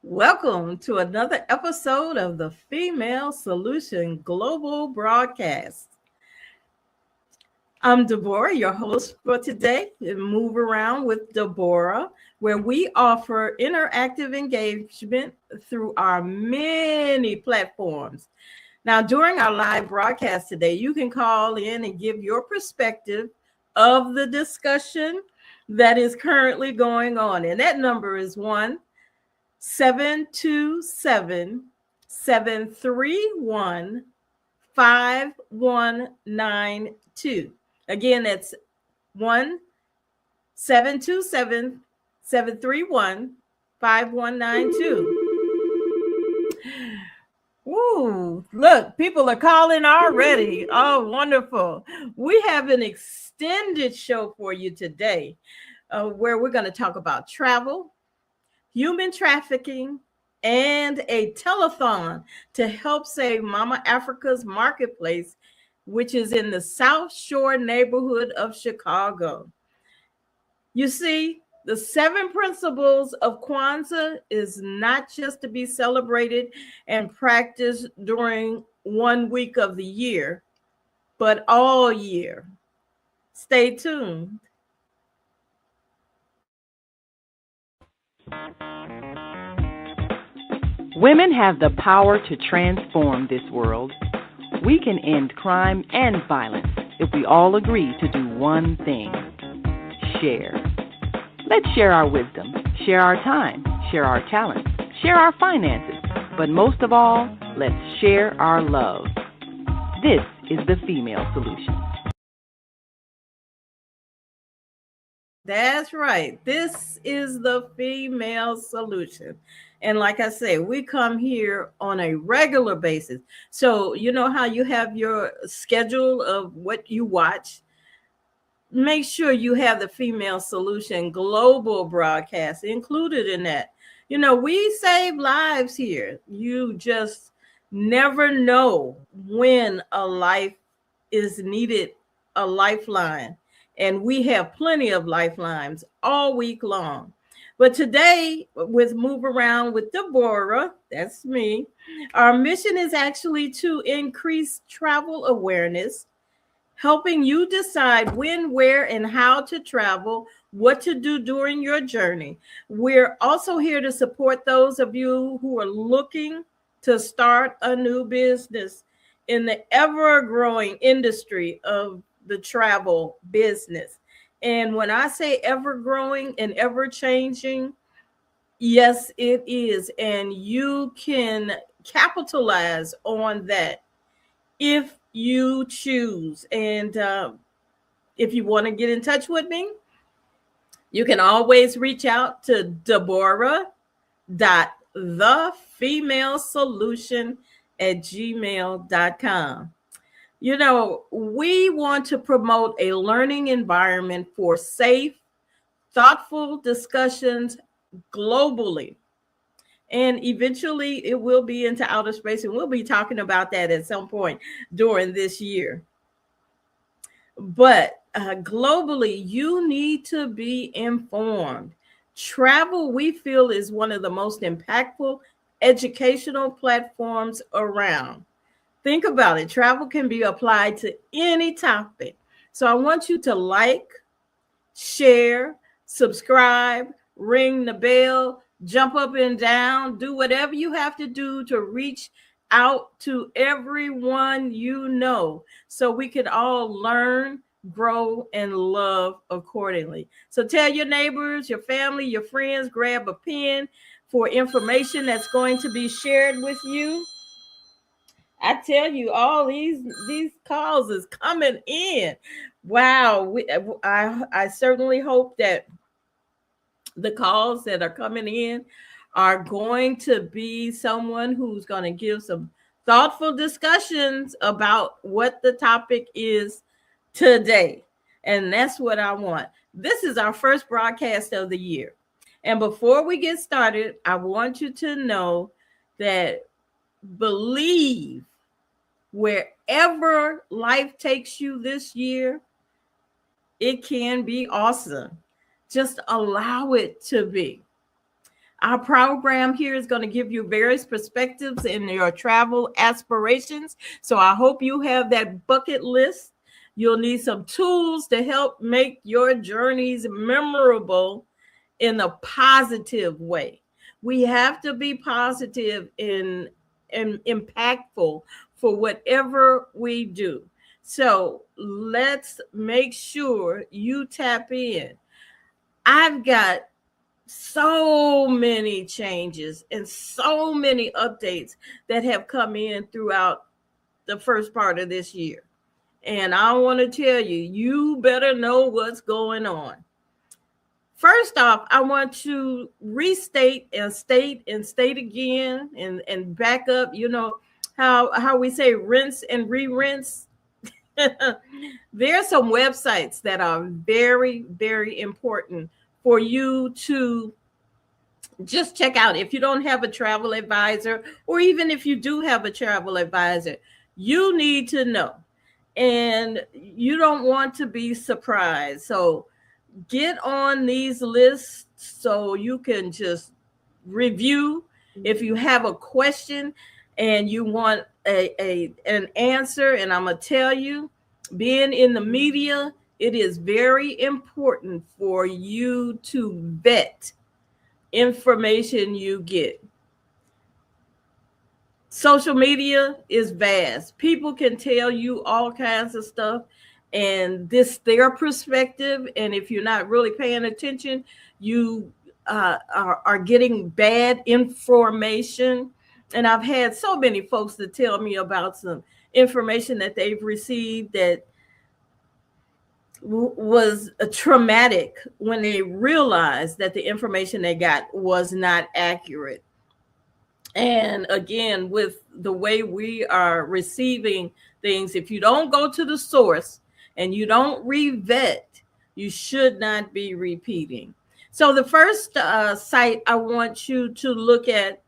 Welcome to another episode of the Female Solution Global Broadcast. I'm Deborah, your host for today, in Move Around with Deborah, where we offer interactive engagement through our many platforms. Now, during our live broadcast today, you can call in and give your perspective of the discussion that is currently going on. And that number is 1-727-731-5192. Again, that's 1-727-731-5192. Ooh, look, people are calling already. Oh, wonderful. We have an extended show for you today where we're going to talk about travel, human trafficking, and a telethon to help save Mama Africa's Marketplace, which is in the South Shore neighborhood of Chicago. You see, the 7 principles of Kwanzaa is not just to be celebrated and practiced during 1 week of the year, but all year. Stay tuned. Women have the power to transform this world. We can end crime and violence if we all agree to do one thing: share. Let's share our wisdom, share our time, share our talents, share our finances, but most of all, let's share our love. This is the Female Solution. That's right. This is the Female Solution. And like I say, we come here on a regular basis. So, you know how you have your schedule of what you watch? Make sure you have the Female Solution Global broadcast included in that. You know, we save lives here. You just never know when a life is needed, a lifeline. And we have plenty of lifelines all week long. But today, with Move Around with Deborah, that's me, our mission is actually to increase travel awareness, helping you decide when, where, and how to travel, what to do during your journey. We're also here to support those of you who are looking to start a new business in the ever-growing industry of the travel business. And when I say ever-growing and ever-changing, yes, it is. And you can capitalize on that if you choose. And if you want to get in touch with me, you can always reach out to Deborah.thefemalesolution@gmail.com. You know, we want to promote a learning environment for safe, thoughtful discussions globally. And eventually it will be into outer space, and we'll be talking about that at some point during this year. But globally, you need to be informed. Travel, we feel, is one of the most impactful educational platforms around. Think about it. Travel can be applied to any topic. So I want you to like, share, subscribe, ring the bell, jump up and down, do whatever you have to do to reach out to everyone you know so we can all learn, grow, and love accordingly. So tell your neighbors, your family, your friends, grab a pen for information that's going to be shared with you. I tell you, all these calls is coming in. Wow, I certainly hope that the calls that are coming in are going to be someone who's going to give some thoughtful discussions about what the topic is today. And that's what I want. This is our first broadcast of the year. And before we get started, I want you to know that believe wherever life takes you this year, it can be awesome. Just allow it to be. Our program here is going to give you various perspectives in your travel aspirations. So I hope you have that bucket list. You'll need some tools to help make your journeys memorable in a positive way. We have to be positive and impactful for whatever we do. So let's make sure you tap in. I've got so many changes and so many updates that have come in throughout the first part of this year. And I want to tell you, you better know what's going on. First off, I want to restate and state again and back up, how we say rinse and re-rinse. There are some websites that are very, very important for you to just check out. If you don't have a travel advisor, or even if you do have a travel advisor, you need to know. And you don't want to be surprised. So get on these lists so you can just review. If you have a question and you want an answer, and I'm going to tell you, being in the media, it is very important for you to vet information you get. Social media is vast. People can tell you all kinds of stuff, and this their perspective. And if you're not really paying attention, you are getting bad information. And I've had so many folks that tell me about some information that they've received that was traumatic when they realized that the information they got was not accurate. And again, with the way we are receiving things, if you don't go to the source and you don't revet, you should not be repeating. So the first site I want you to look at,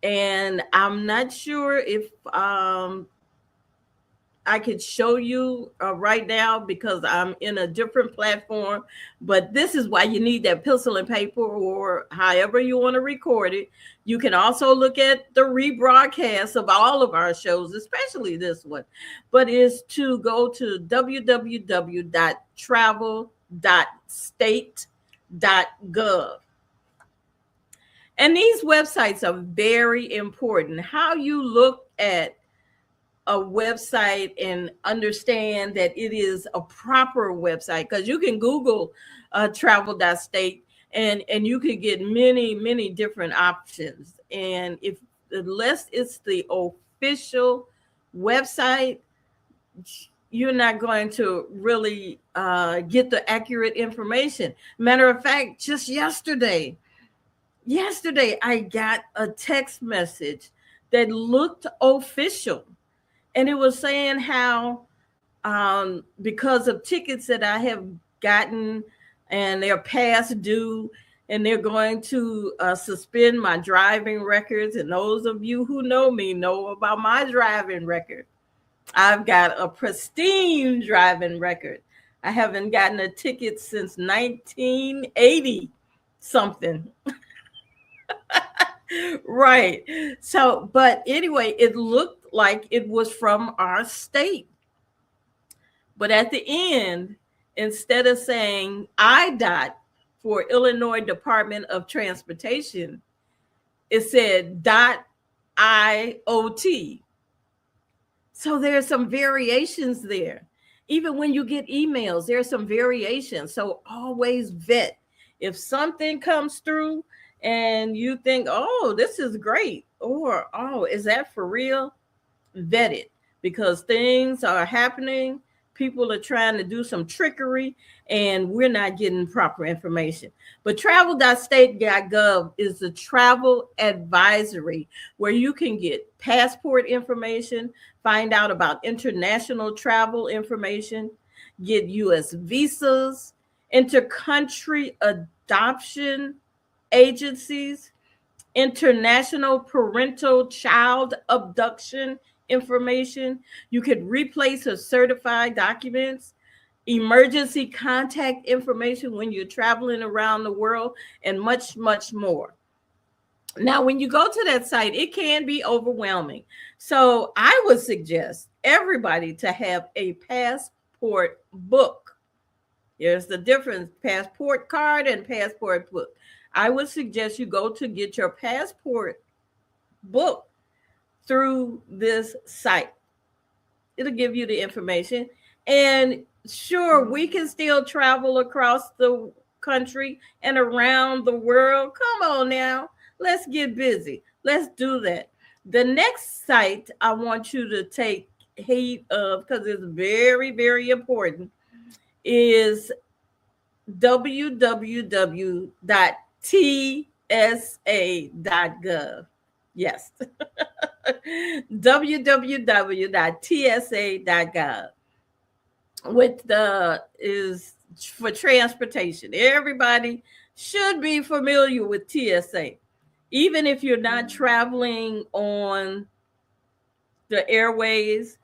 and I'm not sure if I could show you right now because I'm in a different platform, but this is why you need that pencil and paper, or however you want to record it. You can also look at the rebroadcast of all of our shows, especially this one, but is to go to www.travel.state.gov. And these websites are very important. How you look at a website and understand that it is a proper website, because you can Google travel.state and you could get many different options. And if unless it's the official website, you're not going to really get the accurate information. Matter of fact, just yesterday I got a text message that looked official. And it was saying how because of tickets that I have gotten and they're past due, and they're going to suspend my driving records. And those of you who know me know about my driving record. I've got a pristine driving record. I haven't gotten a ticket since 1980 something. Right. So, but anyway, it looked like it was from our state. But at the end, instead of saying IDOT for Illinois Department of Transportation, it said .IOT. So there's some variations there. Even when you get emails, there's some variations. So always vet. If something comes through and you think, oh, this is great, or, oh, is that for real? Vet it, because things are happening. People are trying to do some trickery, and we're not getting proper information. But travel.state.gov is the travel advisory where you can get passport information, find out about international travel information, get U.S. visas, intercountry adoption agencies, international parental child abduction information. You could replace or certify documents, emergency contact information when you're traveling around the world, and much more. Now, when you go to that site, it can be overwhelming. So I would suggest everybody to have a passport book. There's the difference, passport card and passport book. I would suggest you go to get your passport book through this site. It'll give you the information. And sure, we can still travel across the country and around the world. Come on now, let's get busy. Let's do that. The next site I want you to take heed of, because it's very, very important, is www.tsa.gov. Yes, www.tsa.gov, with the is for transportation. Everybody should be familiar with TSA, even if you're not traveling on the airways.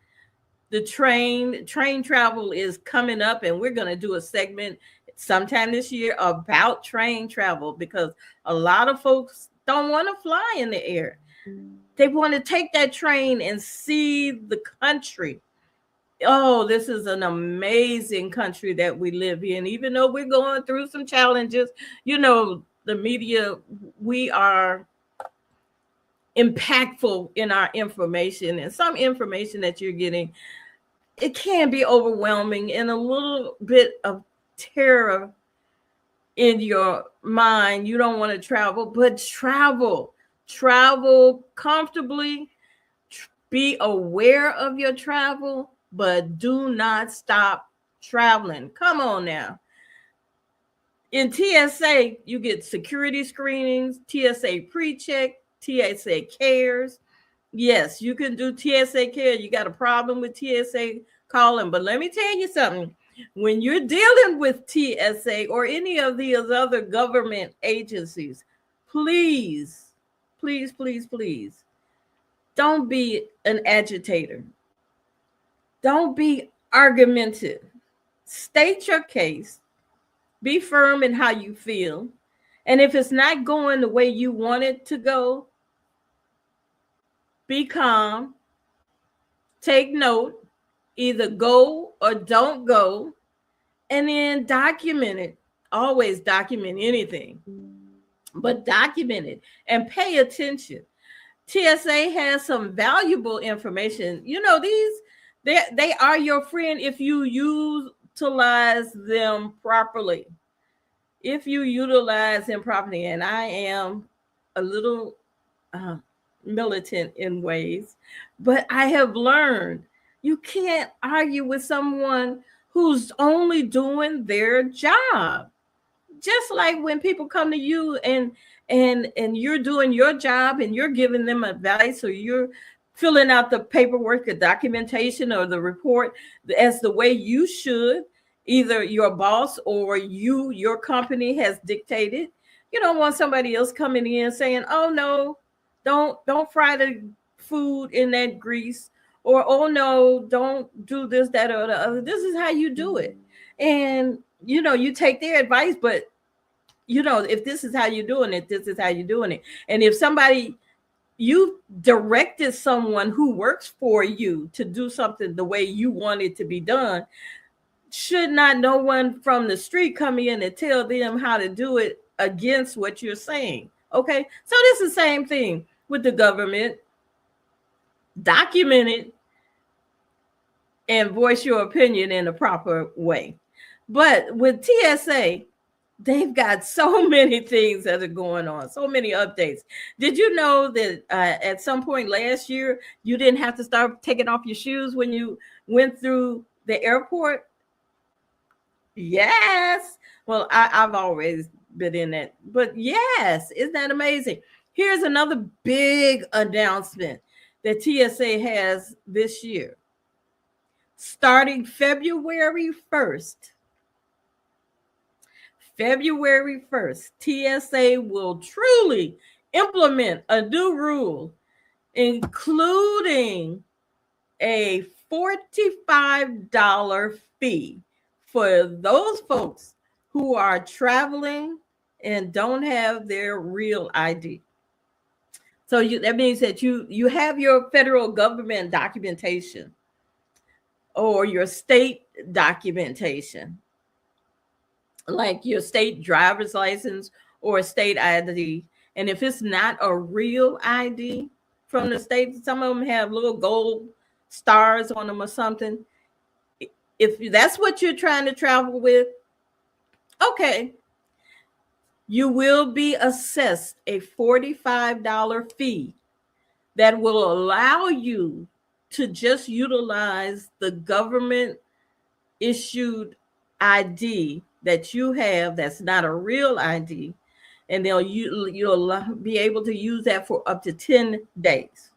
The train travel is coming up, and we're going to do a segment sometime this year about train travel, because a lot of folks don't want to fly in the air. They want to take that train and see the country. Oh, this is an amazing country that we live in. Even though we're going through some challenges, the media, we are impactful in our information, and some information that you're getting, it can be overwhelming and a little bit of terror in your mind. You don't want to travel, but travel comfortably. Be aware of your travel, but do not stop traveling. Come on now. In TSA, you get security screenings, TSA pre-check, TSA cares. Yes, you can do TSA care. You got a problem with TSA, call them. But let me tell you something. When you're dealing with TSA or any of these other government agencies, please, please, please, please, don't be an agitator. Don't be argumentative. State your case. Be firm in how you feel. And if it's not going the way you want it to go, be calm. Take note. Either go or don't go. And then document it. Always document anything, but document it and pay attention. TSA has some valuable information. They are your friend if you utilize them properly. If you utilize them properly, and I am a little militant in ways, but I have learned you can't argue with someone who's only doing their job. Just like when people come to you and you're doing your job and you're giving them advice, or you're filling out the paperwork, the documentation, or the report as the way you should, either your boss or your company has dictated. You don't want somebody else coming in saying, "Oh no, don't fry the food in that grease," or "Oh no, don't do this, that, or the other." This is how you do it. And you take their advice, but if this is how you're doing it, this is how you're doing it. And if you directed someone who works for you to do something the way you want it to be done, should not no one from the street come in and tell them how to do it against what you're saying. Okay, so this is the same thing with the government. Document it and voice your opinion in a proper way. But with TSA, they've got so many things that are going on, so many updates. Did you know that at some point last year, you didn't have to start taking off your shoes when you went through the airport? Yes. Well, I've always been in that. But yes, isn't that amazing? Here's another big announcement that TSA has this year. Starting February 1st, TSA will truly implement a new rule, including a $45 fee for those folks who are traveling and don't have their real ID. So that means that you have your federal government documentation or your state documentation, like your state driver's license or a state ID. And if it's not a real ID from the state, some of them have little gold stars on them or something. If that's what you're trying to travel with, okay, you will be assessed a $45 fee that will allow you to just utilize the government issued ID that you have that's not a real ID, and you'll be able to use that for up to 10 days.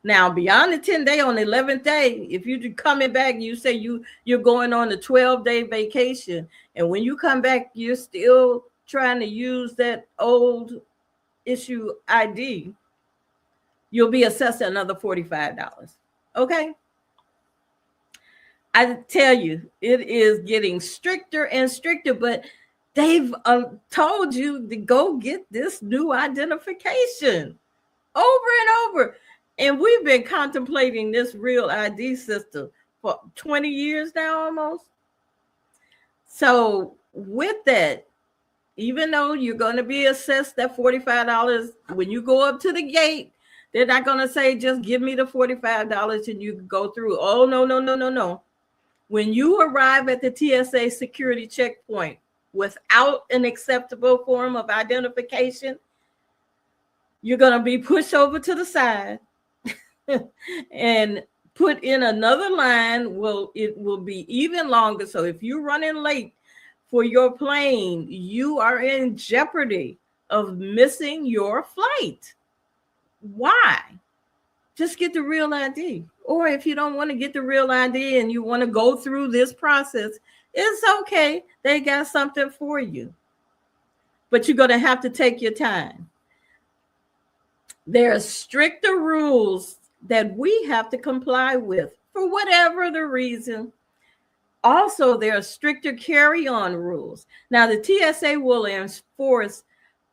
Now, beyond the 10 day, on the 11th day, if you're coming back, you say you're going on a 12-day vacation, and when you come back, you're still trying to use that old issue ID, you'll be assessed another $45. Okay? I tell you, it is getting stricter and stricter, but they've told you to go get this new identification over and over. And we've been contemplating this real ID system for 20 years now almost. So with that, even though you're going to be assessed that $45, when you go up to the gate, they're not going to say, just give me the $45 and you can go through. Oh, no. When you arrive at the TSA security checkpoint without an acceptable form of identification, you're going to be pushed over to the side and put in another line. It will be even longer. So if you're running late for your plane, you are in jeopardy of missing your flight. Why? Just get the real ID. Or if you don't want to get the real ID and you want to go through this process, it's okay. They got something for you. But you're going to have to take your time. There are stricter rules that we have to comply with for whatever the reason. Also, there are stricter carry-on rules. Now, the TSA will enforce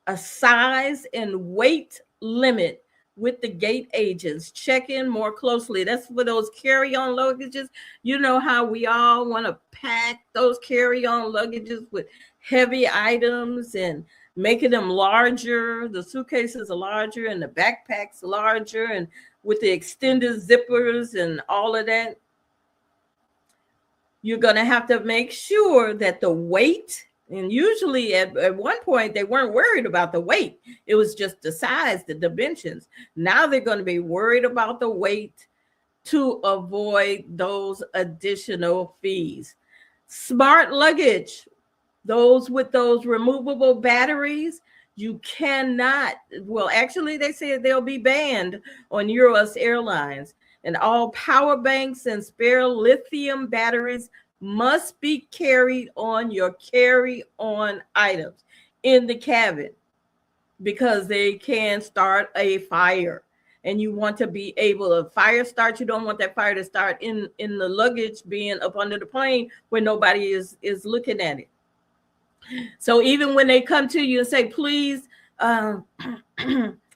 a size and weight limit with the gate agents. Check in more closely. That's for those carry-on luggages. You know how we all want to pack those carry-on luggages with heavy items and making them larger. The suitcases are larger and the backpacks larger, and with the extended zippers and all of that. You're going to have to make sure that the weight, and usually at one point they weren't worried about the weight. It was just the size, the dimensions. Now they're going to be worried about the weight to avoid those additional fees. Smart luggage, those with those removable batteries, you cannot, well, actually they said they'll be banned on US Airlines. And all power banks and spare lithium batteries must be carried on your carry-on items in the cabin, because they can start a fire. And you want to be able to fire start. You don't want that fire to start in the luggage being up under the plane where nobody is looking at it. So even when they come to you and say, please,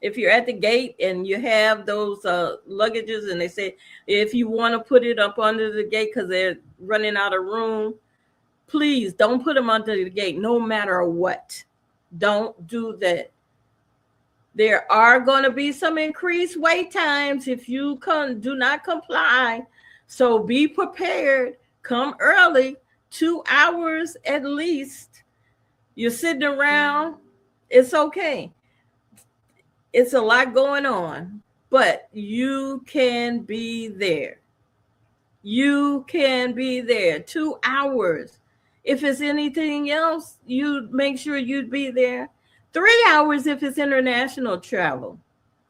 if you're at the gate and you have those luggages and they say, if you want to put it up under the gate because they're running out of room, please don't put them under the gate no matter what. Don't do that. There are going to be some increased wait times if you do not comply. So be prepared. Come early, 2 hours at least. You're sitting around. It's okay. It's a lot going on, but you can be there. You can be there 2 hours. If it's anything else, you make sure you'd be there. 3 hours if it's international travel.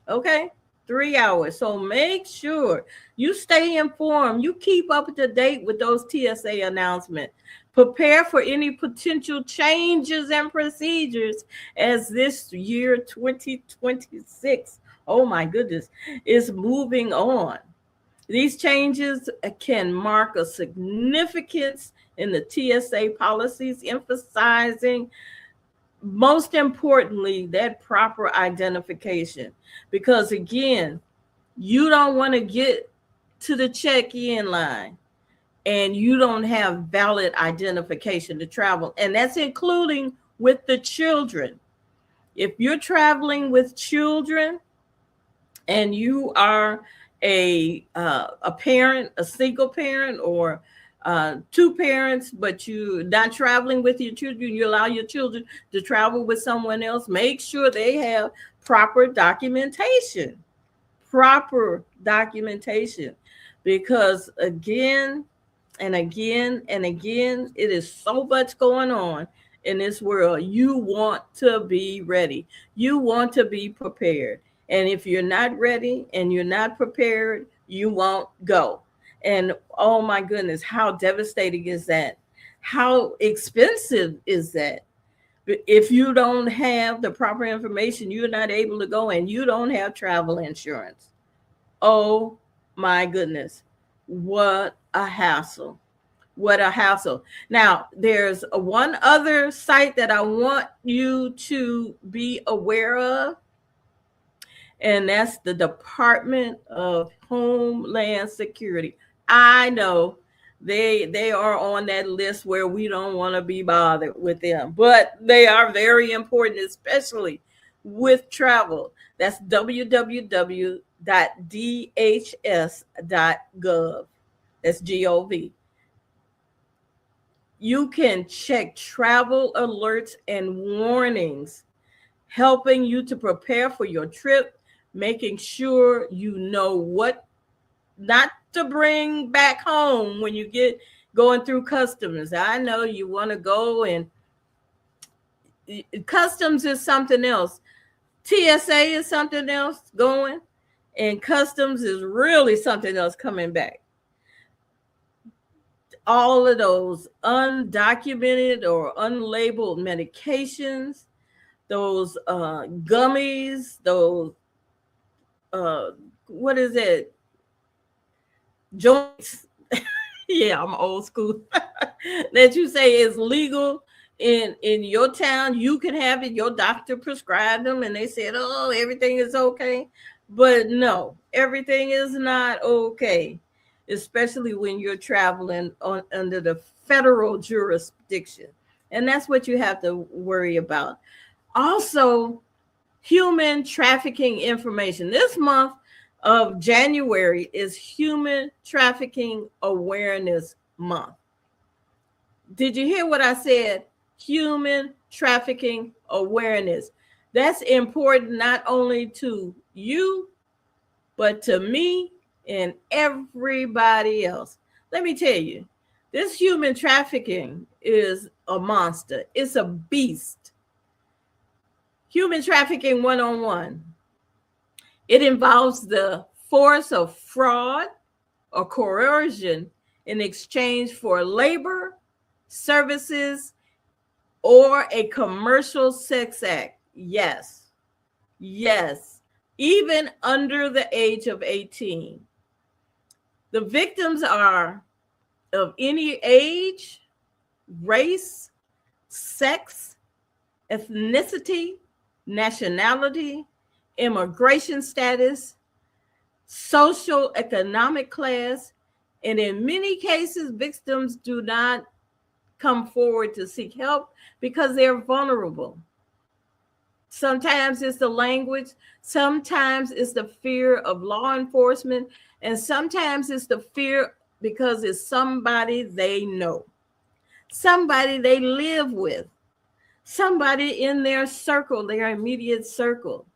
Okay? 3 hours. So make sure you stay informed. You keep up to date with those TSA announcements. Prepare for any potential changes and procedures as this year 2026, oh my goodness, is moving on. These changes can mark a significance in the TSA policies, emphasizing most importantly, that proper identification. Because again, you don't want to get to the check-in line and you don't have valid identification to travel. And that's including with the children. If you're traveling with children and you are a parent, a single parent, or two parents, but you're not traveling with your children, you allow your children to travel with someone else, make sure they have proper documentation. Proper documentation. Because again, and again and again, it is so much going on in this world. You want to be ready, you want to be prepared. And if you're not ready and you're not prepared, you won't go. And oh my goodness, how devastating is that? How expensive is that? If you don't have the proper information, you're not able to go, and you don't have travel insurance. Oh my goodness, what a hassle. What a hassle. Now, there's one other site that I want you to be aware of, and that's the Department of Homeland Security. I know they are on that list where we don't want to be bothered with them, but they are very important, especially with travel. That's www.dhs.gov. That's gov. You can check travel alerts and warnings, helping you to prepare for your trip, making sure you know what not to bring back home when you get going through customs. I know you want to go, and customs is something else. TSA is something else going, and customs is really something else coming back. All of those undocumented or unlabeled medications, those gummies, those what is it? Joints. Yeah, I'm old school. That you say is legal in your town. You can have it. Your doctor prescribed them, and they said, "Oh, everything is okay." But no, everything is not okay, especially when you're traveling under the federal jurisdiction, and that's what you have to worry about. Also, human trafficking information. This month of January is Human Trafficking Awareness Month. Did you hear what I said? Human trafficking awareness. That's important not only to you, but to me and everybody else. Let me tell you, this human trafficking is a monster. It's a beast. Human trafficking 101. It involves the force of fraud or coercion in exchange for labor, services, or a commercial sex act. Yes, yes, even under the age of 18. The victims are of any age, race, sex, ethnicity, nationality, immigration status, social economic class, and in many cases, victims do not come forward to seek help because they're vulnerable. Sometimes it's the language, sometimes it's the fear of law enforcement, and sometimes it's the fear because it's somebody they know, somebody they live with, somebody in their circle, their immediate circle.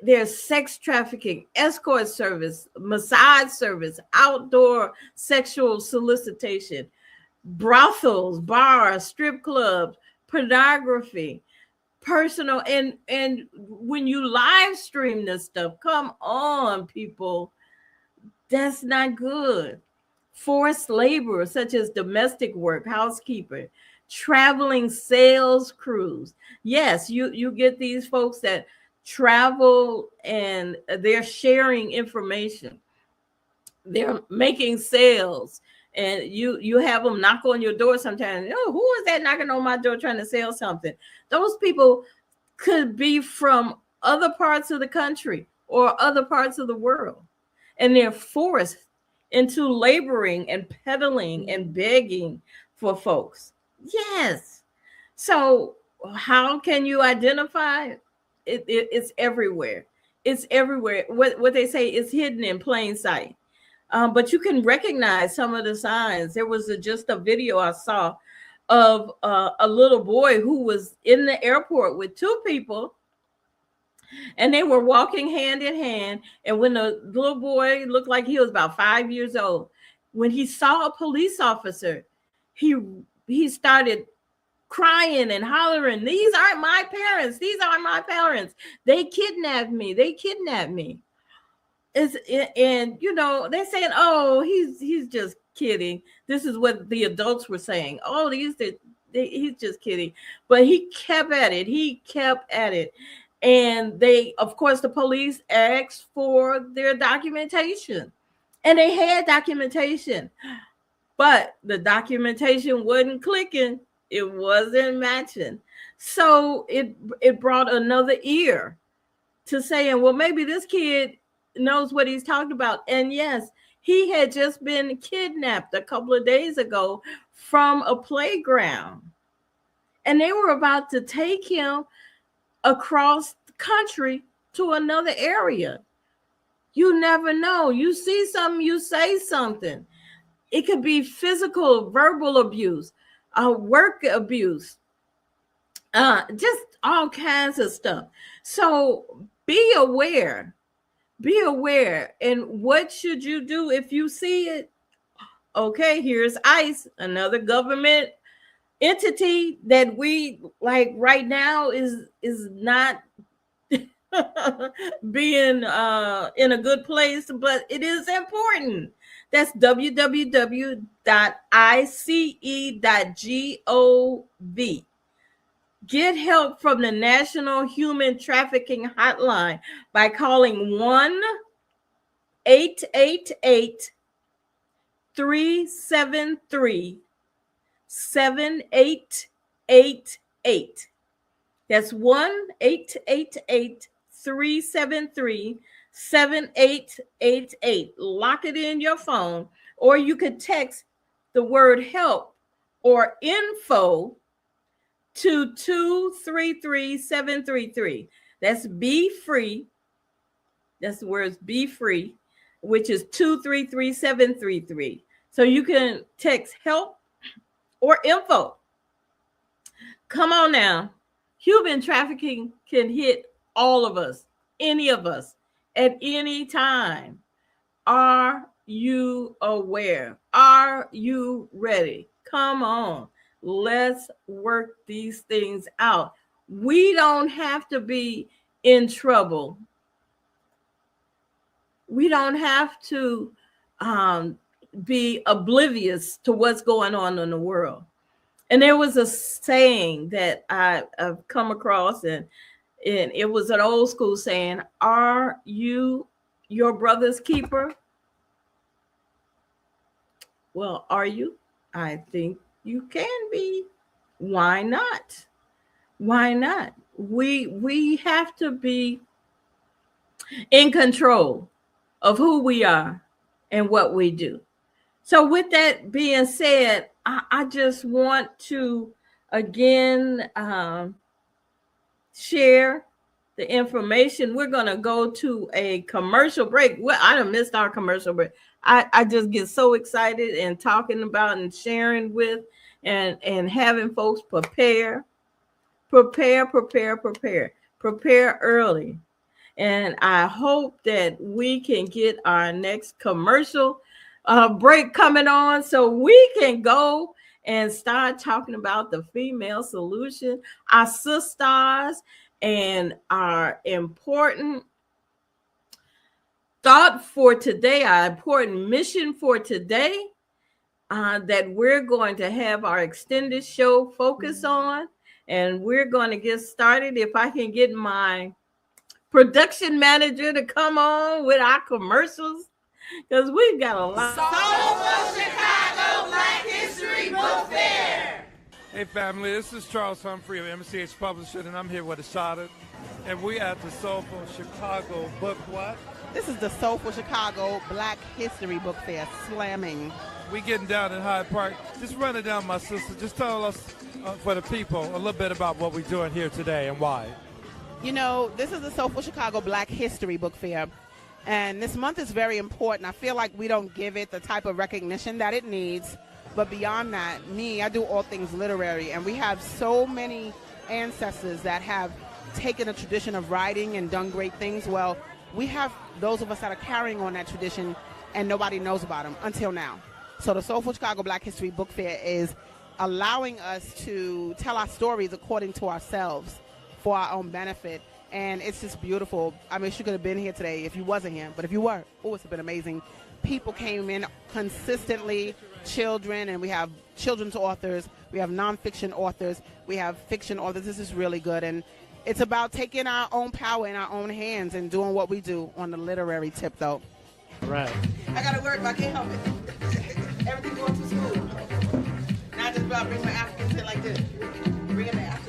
There's sex trafficking, escort service, massage service, outdoor sexual solicitation, brothels, bars, strip clubs, pornography, personal, and when you live stream this stuff, come on, people, that's not good. Forced labor, such as domestic work, housekeeping, traveling sales crews. Yes, you get these folks that travel and they're sharing information. They're making sales and you have them knock on your door sometimes. Oh, who is that knocking on my door trying to sell something? Those people could be from other parts of the country or other parts of the world, and they're forced into laboring and peddling and begging for folks. Yes. So how can you identify it? It's everywhere. It's everywhere. What they say is hidden in plain sight. But you can recognize some of the signs. There was just a video I saw of a little boy who was in the airport with two people, and they were walking hand in hand. And when the little boy looked like he was about 5 years old, when he saw a police officer, he started crying and hollering, "These aren't my parents. These aren't my parents. They kidnapped me. They kidnapped me." And they're saying, "Oh, he's just kidding." This is what the adults were saying. "Oh, he's just kidding." But he kept at it. He kept at it. And of course, the police asked for their documentation, and they had documentation, but the documentation wasn't clicking. It wasn't matching. So it brought another ear to saying, well, maybe this kid knows what he's talking about. And yes, he had just been kidnapped a couple of days ago from a playground, and they were about to take him across the country to another area. You never know. You see something, you say something. It could be physical, verbal abuse, work abuse, just all kinds of stuff. So be aware. Be aware. And what should you do if you see it? Okay, here's ICE, another government entity that we like right now is not being in a good place, but it is important. That's www.ice.gov. Get help from the National Human Trafficking Hotline by calling 1-888-373-7888. That's 1-888-373-7888. Lock it in your phone, or you could text the word help or info to 233-733. That's be free. That's the words be free, which is 233-733. So you can text help or info. Come on now. Human trafficking can hit all of us, any of us, at any time. Are you aware? Are you ready? Come on. Let's work these things out. We don't have to be in trouble. We don't have to be oblivious to what's going on in the world. And there was a saying that I've come across, and it was an old school saying, "Are you your brother's keeper?" Well, are you? I think you can be. Why not? Why not? We have to be in control of who we are and what we do. So with that being said, I just want to again share the information. We're going to go to a commercial break. Well, I done missed our commercial break. I just get so excited and talking about and sharing with and having folks prepare early. And I hope that we can get our next commercial break coming on so we can go and start talking about the female solution, our sisters, and our important thought for today, our important mission for today, that we're going to have our extended show focus on. And we're going to get started. If I can get my production manager to come on with our commercials, because we've got a lot. Soul for Chicago. Hey family, this is Charles Humphrey of MCH Publishing, and I'm here with Ashada, and we at the Soulful Chicago Book what? This is the Soulful Chicago Black History Book Fair, slamming. We getting down in Hyde Park. Just run it down, my sister. Just tell us, for the people, a little bit about what we're doing here today and why. You know, this is the Soulful Chicago Black History Book Fair, and this month is very important. I feel like we don't give it the type of recognition that it needs. But beyond that, I do all things literary, and we have so many ancestors that have taken a tradition of writing and done great things. Well, we have those of us that are carrying on that tradition, and nobody knows about them until now. So the Soulful Chicago Black History Book Fair is allowing us to tell our stories according to ourselves for our own benefit. And it's just beautiful. I mean, she could have been here today if you wasn't here, but if you were, it's been amazing. People came in consistently, children, and we have children's authors, we have nonfiction authors, we have fiction authors. This is really good, and it's about taking our own power in our own hands and doing what we do on the literary tip, though. Right. I gotta work, but I can't help it. Everything going too smooth. Now I just about bring my African shit like this. Bring it back.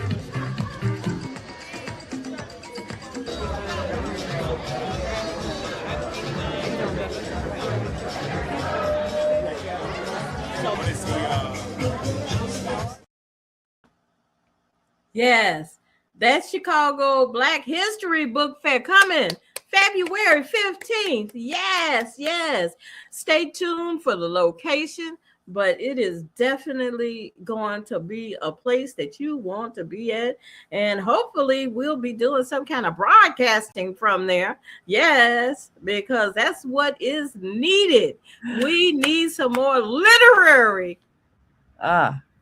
Yes, that's Chicago Black History Book Fair coming February 15th. Yes. Stay tuned for the location, but it is definitely going to be a place that you want to be at. And hopefully we'll be doing some kind of broadcasting from there. Yes, because that's what is needed. We need some more literary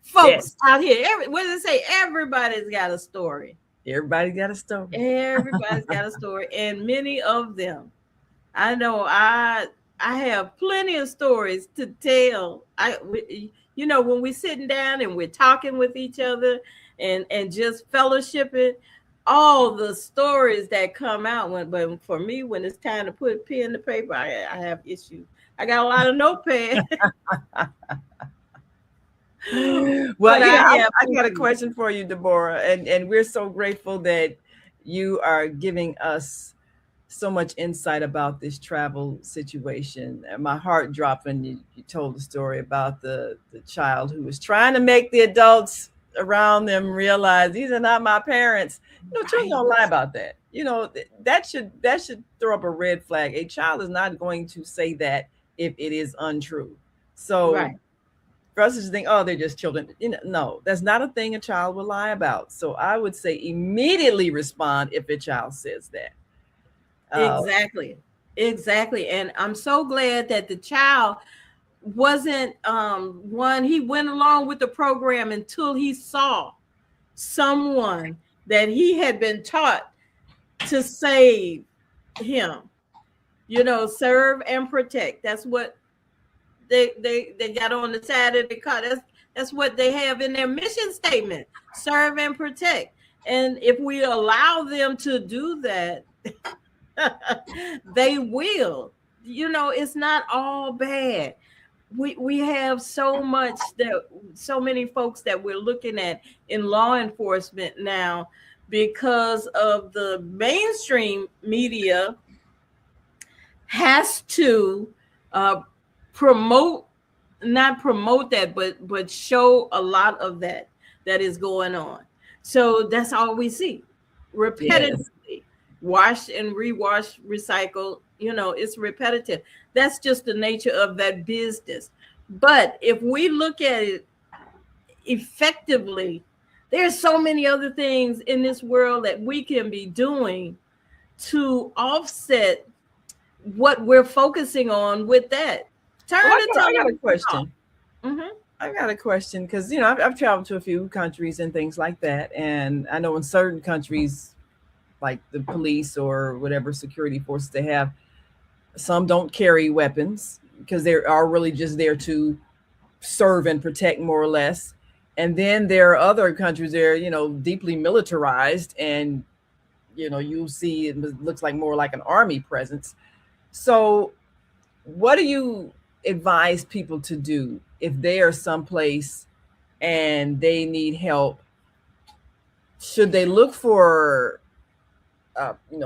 folks out here. What does it say? Everybody's got a story. Everybody's got a story. Everybody's got a story, and many of them, I know, I have plenty of stories to tell. When we're sitting down and we're talking with each other and just fellowshipping, all the stories that come out. But for me, when it's time to put pen to paper, I have issues. I got a lot of notepad. Well, I got a question for you, Deborah, and we're so grateful that you are giving us so much insight about this travel situation. And my heart dropped when you told the story about the child who was trying to make the adults around them realize these are not my parents. Children don't lie about that. That should throw up a red flag. A child is not going to say that if it is untrue. So. Right. For us to just think, they're just children. No, that's not a thing a child will lie about. So I would say immediately respond if a child says that. Exactly. And I'm so glad that the child wasn't he went along with the program until he saw someone that he had been taught to save him. Serve and protect. That's what they got on the side of the car. That's what they have in their mission statement: serve and protect. And if we allow them to do that, they will. It's not all bad. We have so many folks that we're looking at in law enforcement now because of the mainstream media has to not promote that, but show a lot of that is going on. So that's all we see repetitively. Yes. Wash and rewash, recycle, it's repetitive. That's just the nature of that business. But if we look at it effectively, there's so many other things in this world that we can be doing to offset what we're focusing on with that. I got a question. Mm-hmm. I got a question because, I've traveled to a few countries and things like that. And I know in certain countries, like the police or whatever security forces they have, some don't carry weapons because they are really just there to serve and protect more or less. And then there are other countries that are, deeply militarized and, you'll see it looks like more like an army presence. So what do you advise people to do if they are someplace and they need help, should they look for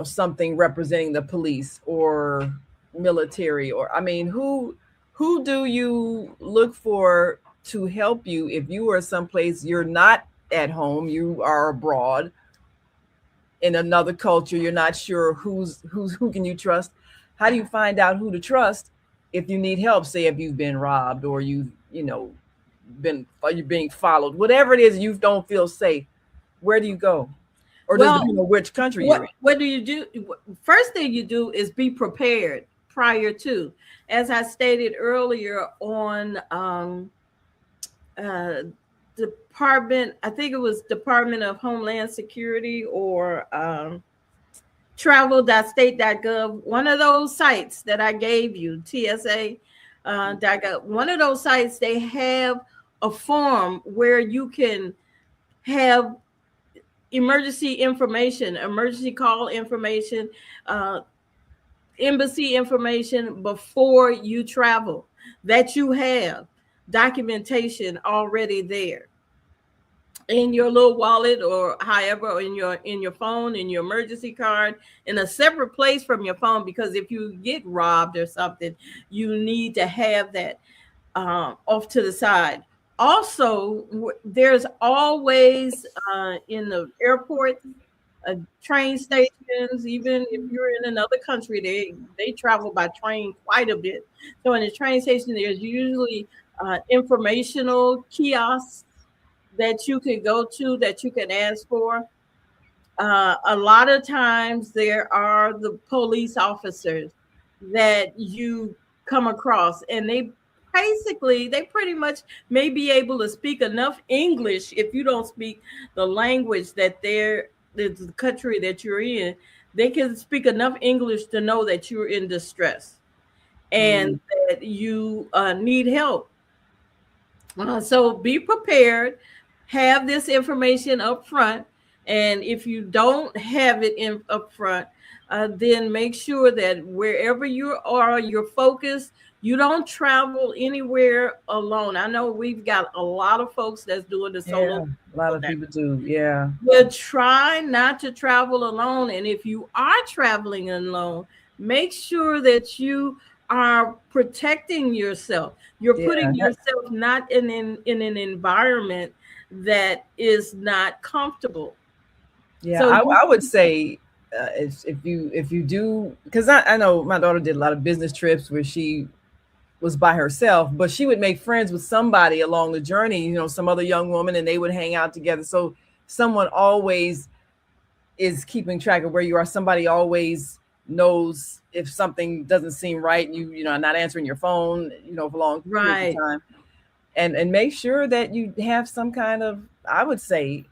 something representing the police or military, or I mean, who do you look for to help you if you are someplace you're not at home, you are abroad in another culture, you're not sure who can you trust? How do you find out who to trust if you need help? Say if you've been robbed, or you're being followed, whatever it is, you don't feel safe. Where do you go? Or does it Well, depend on which country you're in? what do you do? First thing you do is be prepared prior to, as I stated earlier on Department, I think it was Department of Homeland Security or travel.state.gov, one of those sites that I gave you, TSA.gov, one of those sites, they have a form where you can have emergency information, emergency call information, embassy information before you travel, that you have documentation already there in your little wallet, or however, or in your phone, in your emergency card, in a separate place from your phone, because if you get robbed or something, you need to have that off to the side. Also, there's always in the airport, train stations. Even if you're in another country, they travel by train quite a bit. So in the train station, there's usually informational kiosks that you can go to, that you can ask for. A lot of times there are the police officers that you come across, and they pretty much may be able to speak enough English. If you don't speak the language that the country that you're in, they can speak enough English to know that you're in distress and that you need help. So be prepared, have this information up front. And if you don't have it up front, then make sure that wherever you are, you're focused. You don't travel anywhere alone. I know we've got a lot of folks that's doing the solo. A lot of people do, yeah. But try not to travel alone. And if you are traveling alone, make sure that you are protecting yourself. You're putting yourself not in an environment that is not comfortable. Yeah, so I would say if you do, because I know my daughter did a lot of business trips where she was by herself, but she would make friends with somebody along the journey, some other young woman, and they would hang out together. So someone always is keeping track of where you are. Somebody always knows if something doesn't seem right, and you are not answering your phone, for a long period of time. And make sure that you have some kind of, I would say,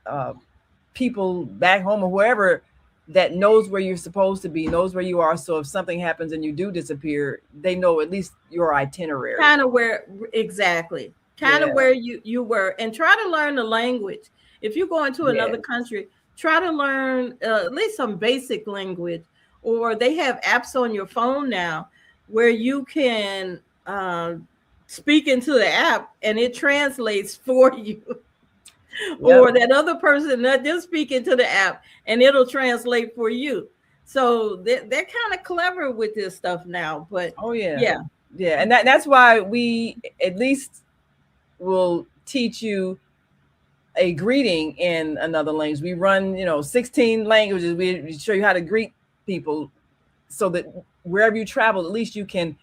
people back home or wherever that knows where you're supposed to be, knows where you are. So if something happens and you do disappear, they know at least your itinerary. Kind of where, exactly. Kind of where you were. And try to learn the language. If you go into another country, try to learn at least some basic language. Or they have apps on your phone now where you can speak into the app and it translates for you. Or that other person that they're speaking to the app and it'll translate for you. So they're kind of clever with this stuff now. But and that's why we at least will teach you a greeting in another language. We run 16 languages. We show you how to greet people so that wherever you travel, at least you can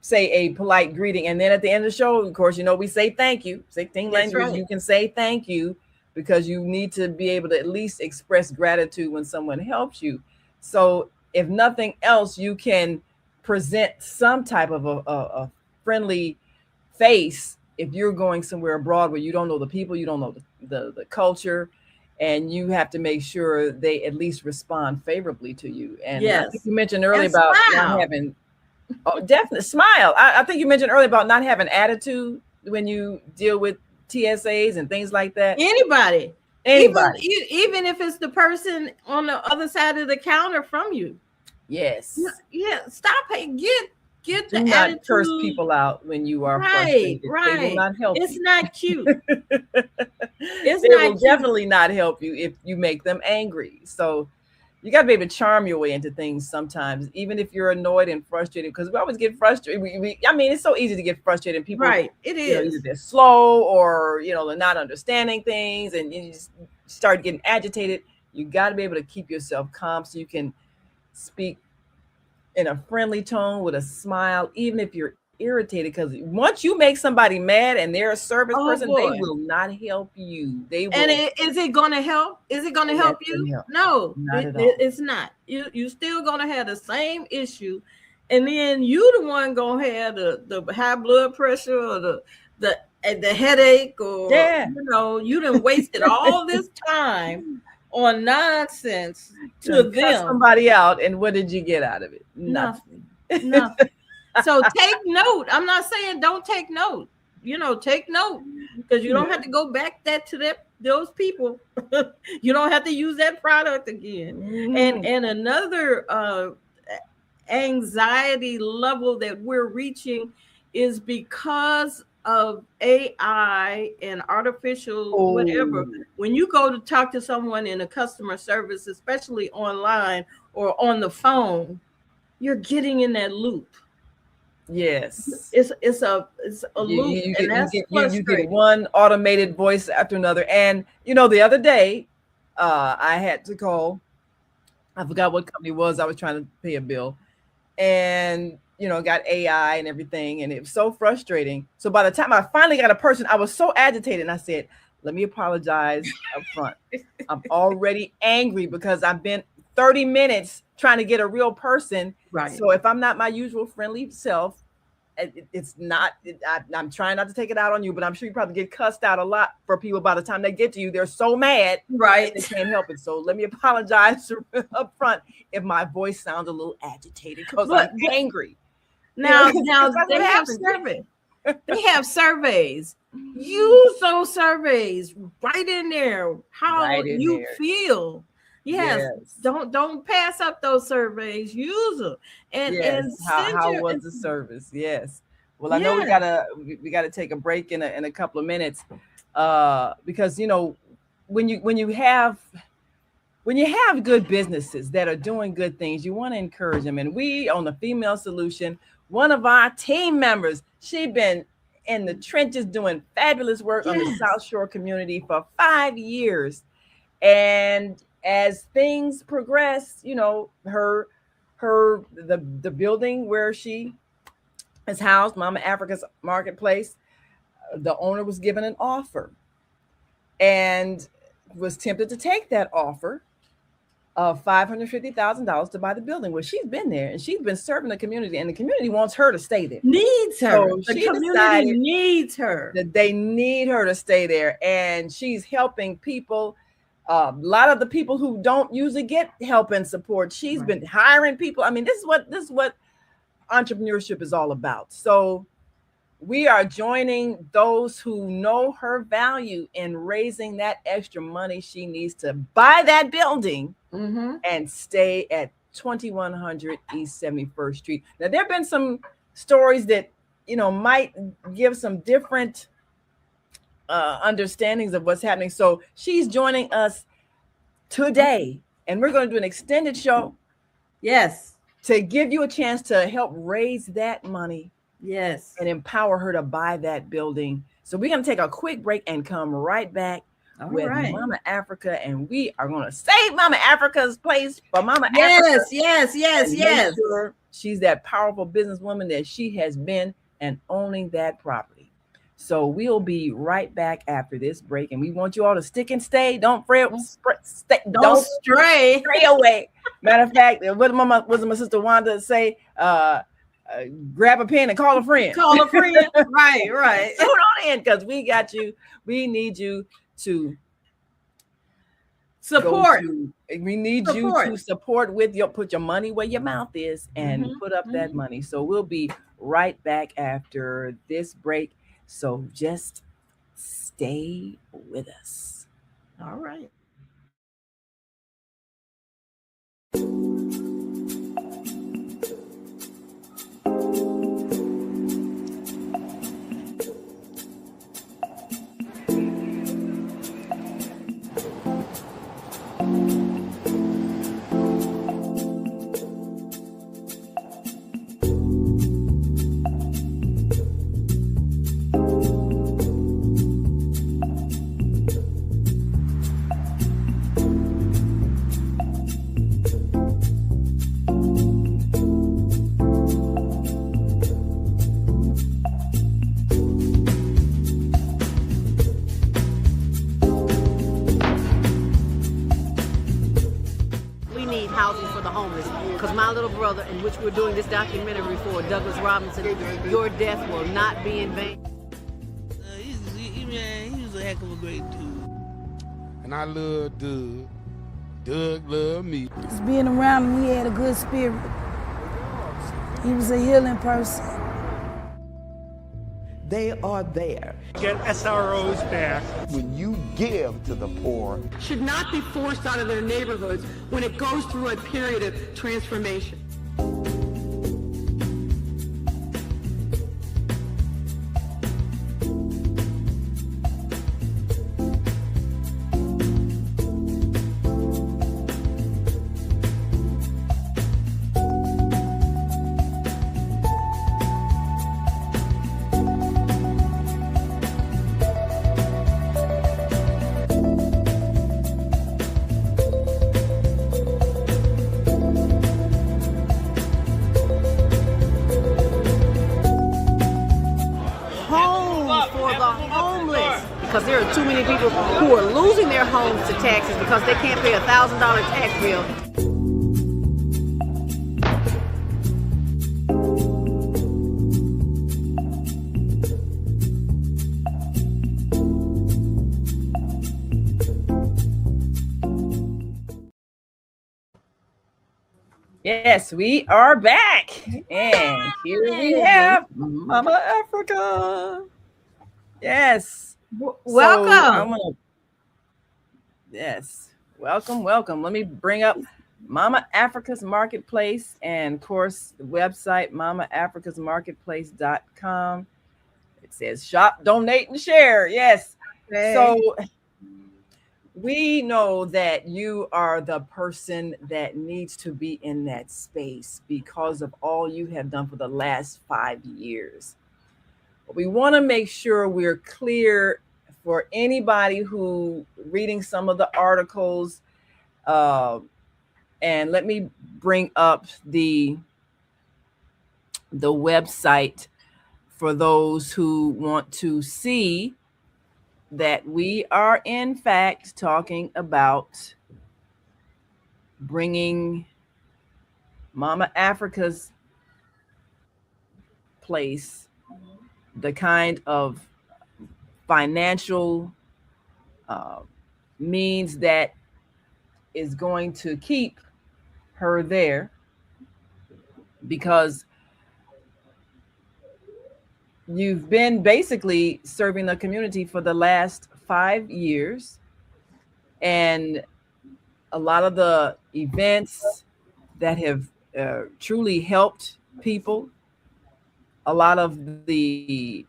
say a polite greeting. And then at the end of the show, of course, we say thank you. 16 languages, you can say thank you, because you need to be able to at least express gratitude when someone helps you. So if nothing else, you can present some type of a friendly face if you're going somewhere abroad where you don't know the people, you don't know the culture, and you have to make sure they at least respond favorably to you. And I think you mentioned earlier about not having, definitely smile. I think you mentioned earlier about not having attitude when you deal with TSAs and things like that. Anybody. Even if it's the person on the other side of the counter from you. Yes. Yeah. Stop. get Do the not attitude. curse people out when you are Right, frustrated. They will right. not help It's you. not cute. It's They not will cute. definitely not help you if you make them angry. So you got to be able to charm your way into things sometimes, even if you're annoyed and frustrated, because we always get frustrated. I mean, it's so easy to get frustrated. And people, Right, it either is. they're slow or, they're not understanding things, and you just start getting agitated. You got to be able to keep yourself calm so you can speak in a friendly tone with a smile, even if you're irritated. Because once you make somebody mad and they're a service Oh person, they boy. will not help you. They will. And is it going to help? Is it going to help you? Help. No, Not at all. it's not. You still going to have the same issue, and then you the one going to have the high blood pressure or the headache, or you done wasted all this time on nonsense to Cut them. somebody out, and what did you get out of it? Nothing. So take note. I'm not saying don't take note. Take note, because you don't have to go back to those people. You don't have to use that product again. Mm-hmm. And another anxiety level that we're reaching is because of AI and artificial whatever. When you go to talk to someone in a customer service, especially online or on the phone, you're getting in that loop. Yes, it's a loop, and that's you get one automated voice after another. And the other day, I had to call. I forgot what company it was. I was trying to pay a bill, and got AI and everything, and it was so frustrating. So by the time I finally got a person, I was so agitated, and I said, "Let me apologize up front. I'm already angry because I've been 30 minutes trying to get a real person. Right. So if I'm not my usual friendly self, it's not. I'm trying not to take it out on you, but I'm sure you probably get cussed out a lot for people. By the time they get to you, they're so mad, right? They can't help it. So let me apologize up front if my voice sounds a little agitated because I'm angry. Now they have surveys. They have surveys. Use those surveys right in there. How you feel. Yes. Don't pass up those surveys. Use them. And how was the service? Yes. Well, I know we gotta take a break in a couple of minutes, because when you have good businesses that are doing good things, you want to encourage them. And we on the Female Solution, one of our team members, she been in the trenches doing fabulous work on the South Shore community for 5 years, and as things progress, the building where she is housed, Mama Africa's Marketplace, the owner was given an offer and was tempted to take that offer of $550,000 to buy the building. Well, she's been there and she's been serving the community, and the community wants her to stay there. Needs her. So the community needs her. That they need her to stay there, and she's helping people. A lot of the people who don't usually get help and support, she's been hiring people. I mean, this is what entrepreneurship is all about. So we are joining those who know her value in raising that extra money she needs to buy that building and stay at 2100 East 71st Street. Now, there have been some stories that might give some different understandings of what's happening. So she's joining us today, and we're going to do an extended show. Yes. To give you a chance to help raise that money. Yes. And empower her to buy that building. So we're going to take a quick break and come right back with Mama Africa, and we are going to save Mama Africa's place for Mama Africa. Yes. Sure she's that powerful businesswoman that she has been, and owning that property. So we'll be right back after this break, and we want you all to stick and stay. Don't stray away. Matter of fact, what my sister Wanda say? Grab a pen and call a friend. Right. Tune on in, because we got you. We need you to support. We need you to support with put your money where your mouth is and put up that money. So we'll be right back after this break. So just stay with us. All right. housing for the homeless. Because my little brother, in which we're doing this documentary for, Douglas Robinson, your death will not be in vain. He was a heck of a great dude. And I love Doug. Doug loved me. Just being around him, he had a good spirit. He was a healing person. They are there. Get SROs back. When you give to the poor, should not be forced out of their neighborhoods when it goes through a period of transformation. Because there are too many people who are losing their homes to taxes because they can't pay a $1,000 tax bill. Yes, we are back. And here we have Mama Africa. Yes. Welcome. Yes. Welcome. Let me bring up Mama Africa's Marketplace and, of course, the website, mamaafricasmarketplace.com. It says shop, donate, and share. Yes. Okay. So we know that you are the person that needs to be in that space because of all you have done for the last 5 years. But we want to make sure we're clear for anybody who reading some of the articles. And let me bring up the website for those who want to see that we are in fact talking about bringing Mama Africa's place the kind of financial means that is going to keep her there, because you've been basically serving the community for the last 5 years, and a lot of the events that have truly helped people, a lot of the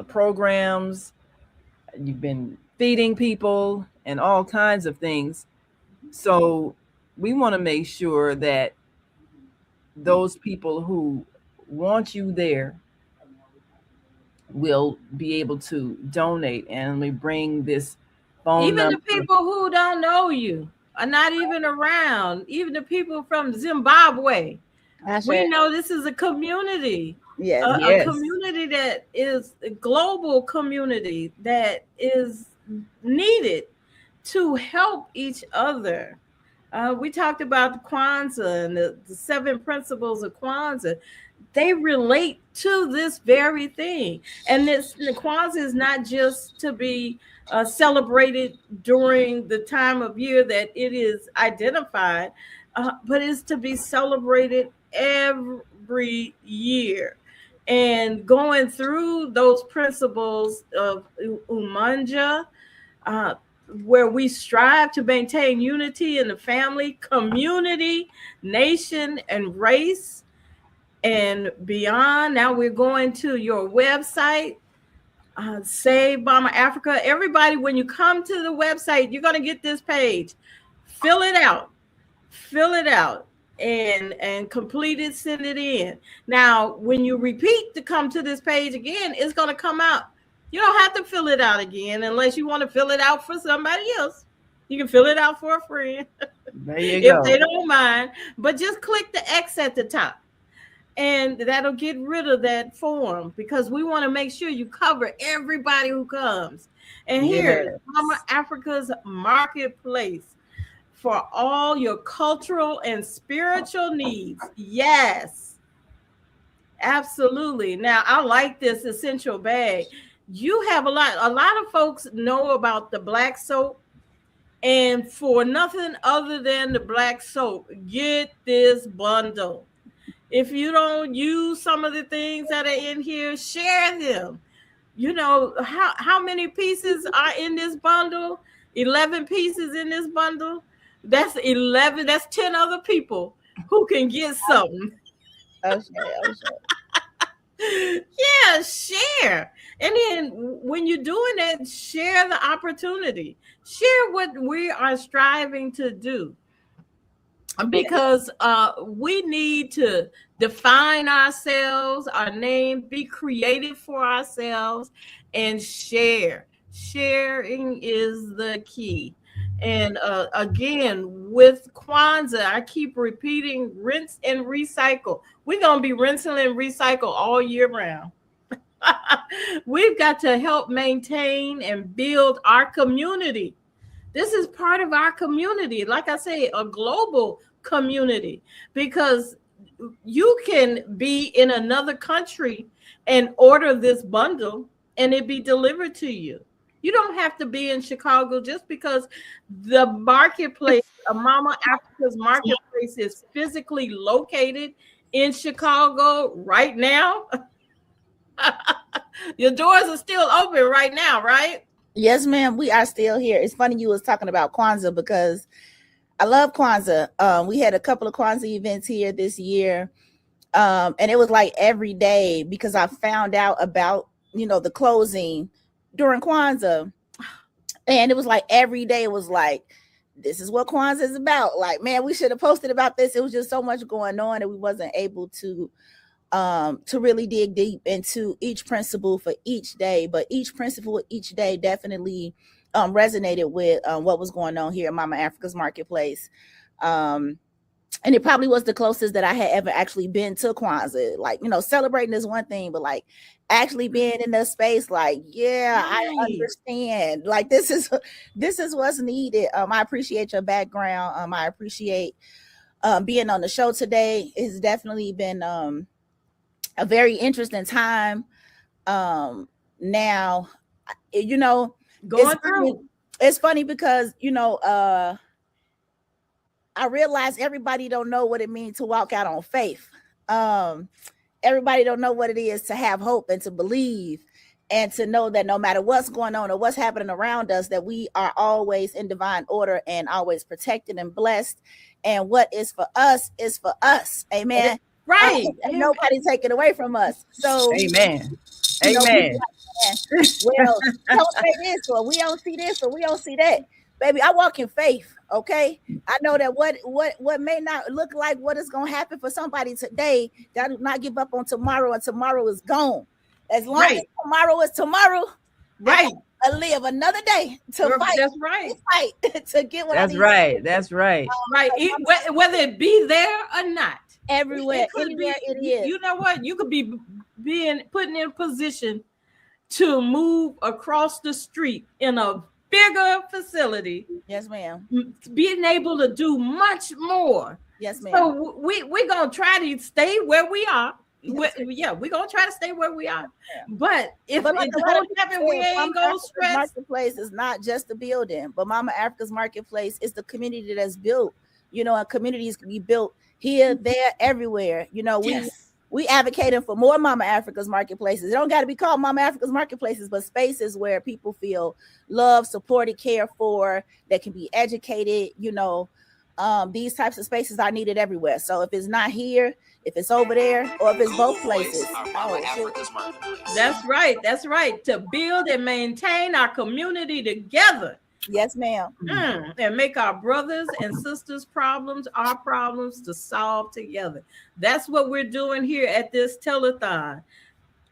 programs, you've been feeding people and all kinds of things. So we want to make sure that those people who want you there will be able to donate. And we bring this phone even number. The people who don't know you are not even around, even the people from Zimbabwe. We know this is a community. Yes, a community that is a global community that is needed to help each other. We talked about the Kwanzaa and the 7 principles of Kwanzaa. They relate to this very thing. And the Kwanzaa is not just to be celebrated during the time of year that it is identified, but it's to be celebrated every year. And going through those principles of Umanja, where we strive to maintain unity in the family, community, nation, and race, and beyond. Now we're going to your website, Save Mama Africa. Everybody, when you come to the website, you're going to get this page. Fill it out. And complete it, send it in. Now, when you repeat to come to this page again, it's going to come out. You don't have to fill it out again unless you want to fill it out for somebody else. You can fill it out for a friend. There you go. If they don't mind. But just click the X at the top. And that'll get rid of that form, because we want to make sure you cover everybody who comes. And here is Yes. Mama Africa's Marketplace for all your cultural and spiritual needs. Yes, absolutely. Now, I like this essential bag. You have a lot of folks know about the black soap, and for nothing other than the black soap, get this bundle. If you don't use some of the things that are in here, share them. You know, how many pieces are in this bundle? 11 pieces in this bundle. That's 11. That's 10 other people who can get something. Oh shit. Yeah, share. And then when you're doing it, share the opportunity. Share what we are striving to do. Because we need to define ourselves, our name, be creative for ourselves, and share. Sharing is the key. And again, with Kwanzaa, I keep repeating rinse and recycle. We're going to be rinsing and recycle all year round. We've got to help maintain and build our community. This is part of our community. Like I say, a global community, because you can be in another country and order this bundle and it be delivered to you. You don't have to be in Chicago just because the marketplace, Mama Africa's Marketplace, is physically located in Chicago right now. Your doors are still open right now, right? Yes, ma'am. We are still here. It's funny you was talking about Kwanzaa because I love Kwanzaa. We had a couple of Kwanzaa events here this year. And it was like every day because I found out about, the closing during Kwanzaa. And it was like every day it was like, this is what Kwanzaa is about. Like, man, we should have posted about this. It was just so much going on that we wasn't able to really dig deep into each principle for each day. But each principle each day definitely resonated with what was going on here at Mama Africa's Marketplace. And it probably was the closest that I had ever actually been to Kwanzaa. Like, celebrating is one thing, but like actually being in the space, like, yeah, I understand. Like, this is what's needed. I appreciate your background. I appreciate being on the show today. It's definitely been a very interesting time. Now, it's funny because, I realize everybody don't know what it means to walk out on faith. Everybody don't know what it is to have hope and to believe and to know that no matter what's going on or what's happening around us, that we are always in divine order and always protected and blessed. And what is for us is for us. Amen. Right. And nobody take it away from us. So amen. Amen. Well, don't say this or we don't see this or we don't see that. Baby, I walk in faith. Okay, I know that what may not look like what is going to happen for somebody today, that do not give up on tomorrow, and tomorrow is gone. As long as tomorrow is tomorrow, right? I live another day to fight. That's right. Fight to get what I need. That's right. Right. Whether it be there or not, everywhere, anywhere it is. You know what? You could be put in position to move across the street in a bigger facility. Yes, ma'am. Being able to do much more. Yes, ma'am. So we're gonna try to stay where we are. We're gonna try to stay where we are. But if it don't happen, we ain't gonna stress. Marketplace is not just the building, but Mama Africa's Marketplace is the community that's built. And communities can be built here, there, everywhere. We advocating for more Mama Africa's Marketplaces. It don't got to be called Mama Africa's Marketplaces, but spaces where people feel loved, supported, cared for, that can be educated. These types of spaces are needed everywhere. So if it's not here, if it's over there, or if it's both places. That's right. That's right. To build and maintain our community together. Yes, ma'am. And make our brothers and sisters' problems our problems to solve together. That's what we're doing here at this telethon.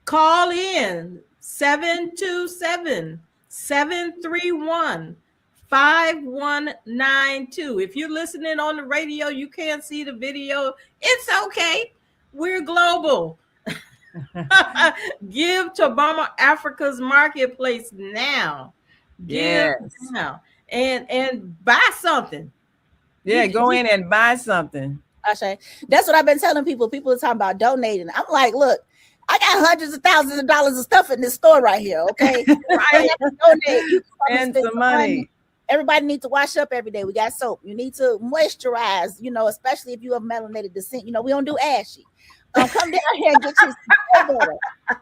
Call in 727-731-5192. If you're listening on the radio, you can't see the video. It's okay. We're global. Give to Mama Africa's Marketplace now. Give Yes. now and buy something. Yeah, go in and buy something. Ashe. That's what I've been telling people. People are talking about donating. I'm like, look, I got hundreds of thousands of dollars of stuff in this store right here. Okay. Right. Donate. You can Spend some money. Everybody needs to wash up every day. We got soap. You need to moisturize, especially if you have melanated descent. We don't do ashy. Come down here and get you some better.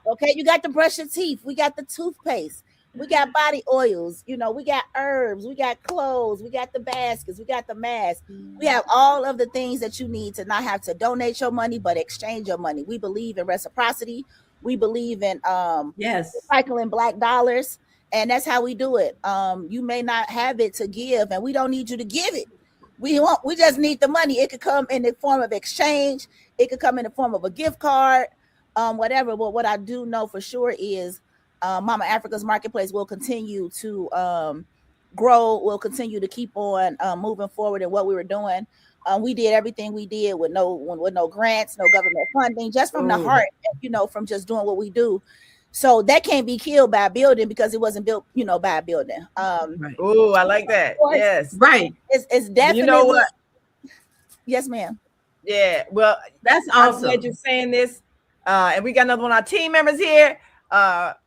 Okay, you got to brush your teeth. We got the toothpaste. We got body oils. We got herbs. We got clothes. We got the baskets. We got the masks. We have all of the things that you need to not have to donate your money, but exchange your money. We believe in reciprocity. We believe in recycling Black dollars. And that's how we do it. You may not have it to give, and we don't need you to give it. We just need the money. It could come in the form of exchange. It could come in the form of a gift card, whatever. But what I do know for sure is Mama Africa's Marketplace will continue to grow. Will continue to keep on moving forward in what we were doing. We did everything we did with no grants, no government funding, just from the heart, from just doing what we do. So that can't be killed by a building because it wasn't built, by a building. Right. Oh, I like that. Yes. Right. It's definitely. You know what? Yes, ma'am. Yeah. Well, that's awesome. awesome. I'm glad you're saying this. And we got another one of our team members here. The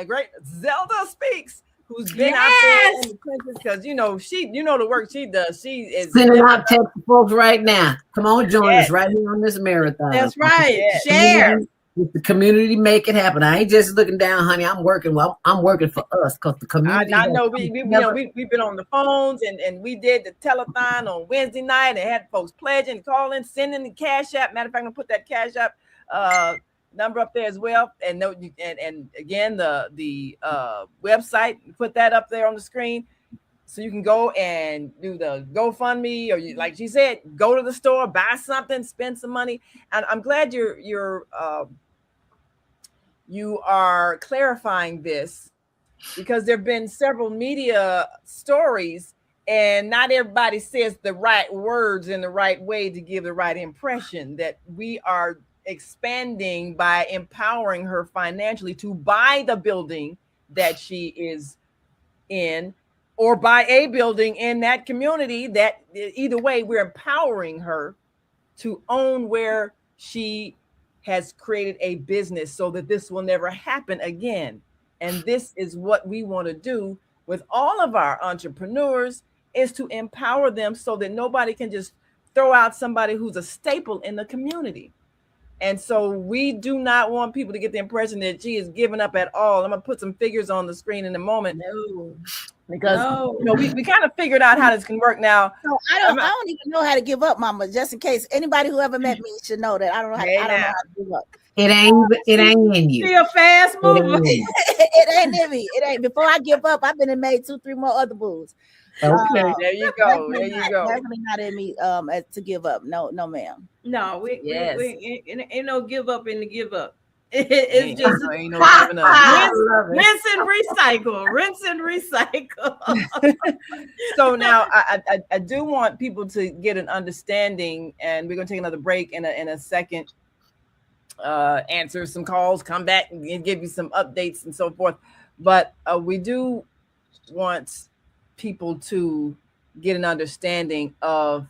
great Zelda Speaks, who's been out there in the trenches because the work she does. She is sending out text to folks right now. Come on, join us right here on this marathon. That's right. Yes. Share. If the community make it happen. I ain't just looking down, honey. I'm working. Well, I'm working for us because the community. I know we've been on the phones and we did the telethon on Wednesday night and had folks pledging, calling, sending the cash app. Matter of fact, I'm gonna put that cash app number up there as well. And again the website, put that up there on the screen so you can go and do the GoFundMe, or like she said, go to the store, buy something, spend some money. And I'm glad you are clarifying this because there have been several media stories and not everybody says the right words in the right way to give the right impression that we are expanding by empowering her financially to buy the building that she is in or buy a building in that community. That either way, we're empowering her to own where she has created a business so that this will never happen again. And this is what we want to do with all of our entrepreneurs, is to empower them so that nobody can just throw out somebody who's a staple in the community. And so we do not want people to get the impression that she is giving up at all. I'm gonna put some figures on the screen in a moment. Because we kind of figured out how this can work now. No, I don't even know how to give up, Mama. Just in case anybody who ever met me should know that I don't know how to give up. It ain't in you. Be a fast mover. It ain't in me. It ain't. Before I give up, I've been and made 2-3 more other moves. Okay, there you go. There you go. Definitely not in me to give up. No, ma'am. No, we ain't no give up in the give up. It's just ain't no giving up. Rinse and recycle. So now I do want people to get an understanding, and we're gonna take another break in a second. Answer some calls, come back and give you some updates and so forth. But we do want people to get an understanding of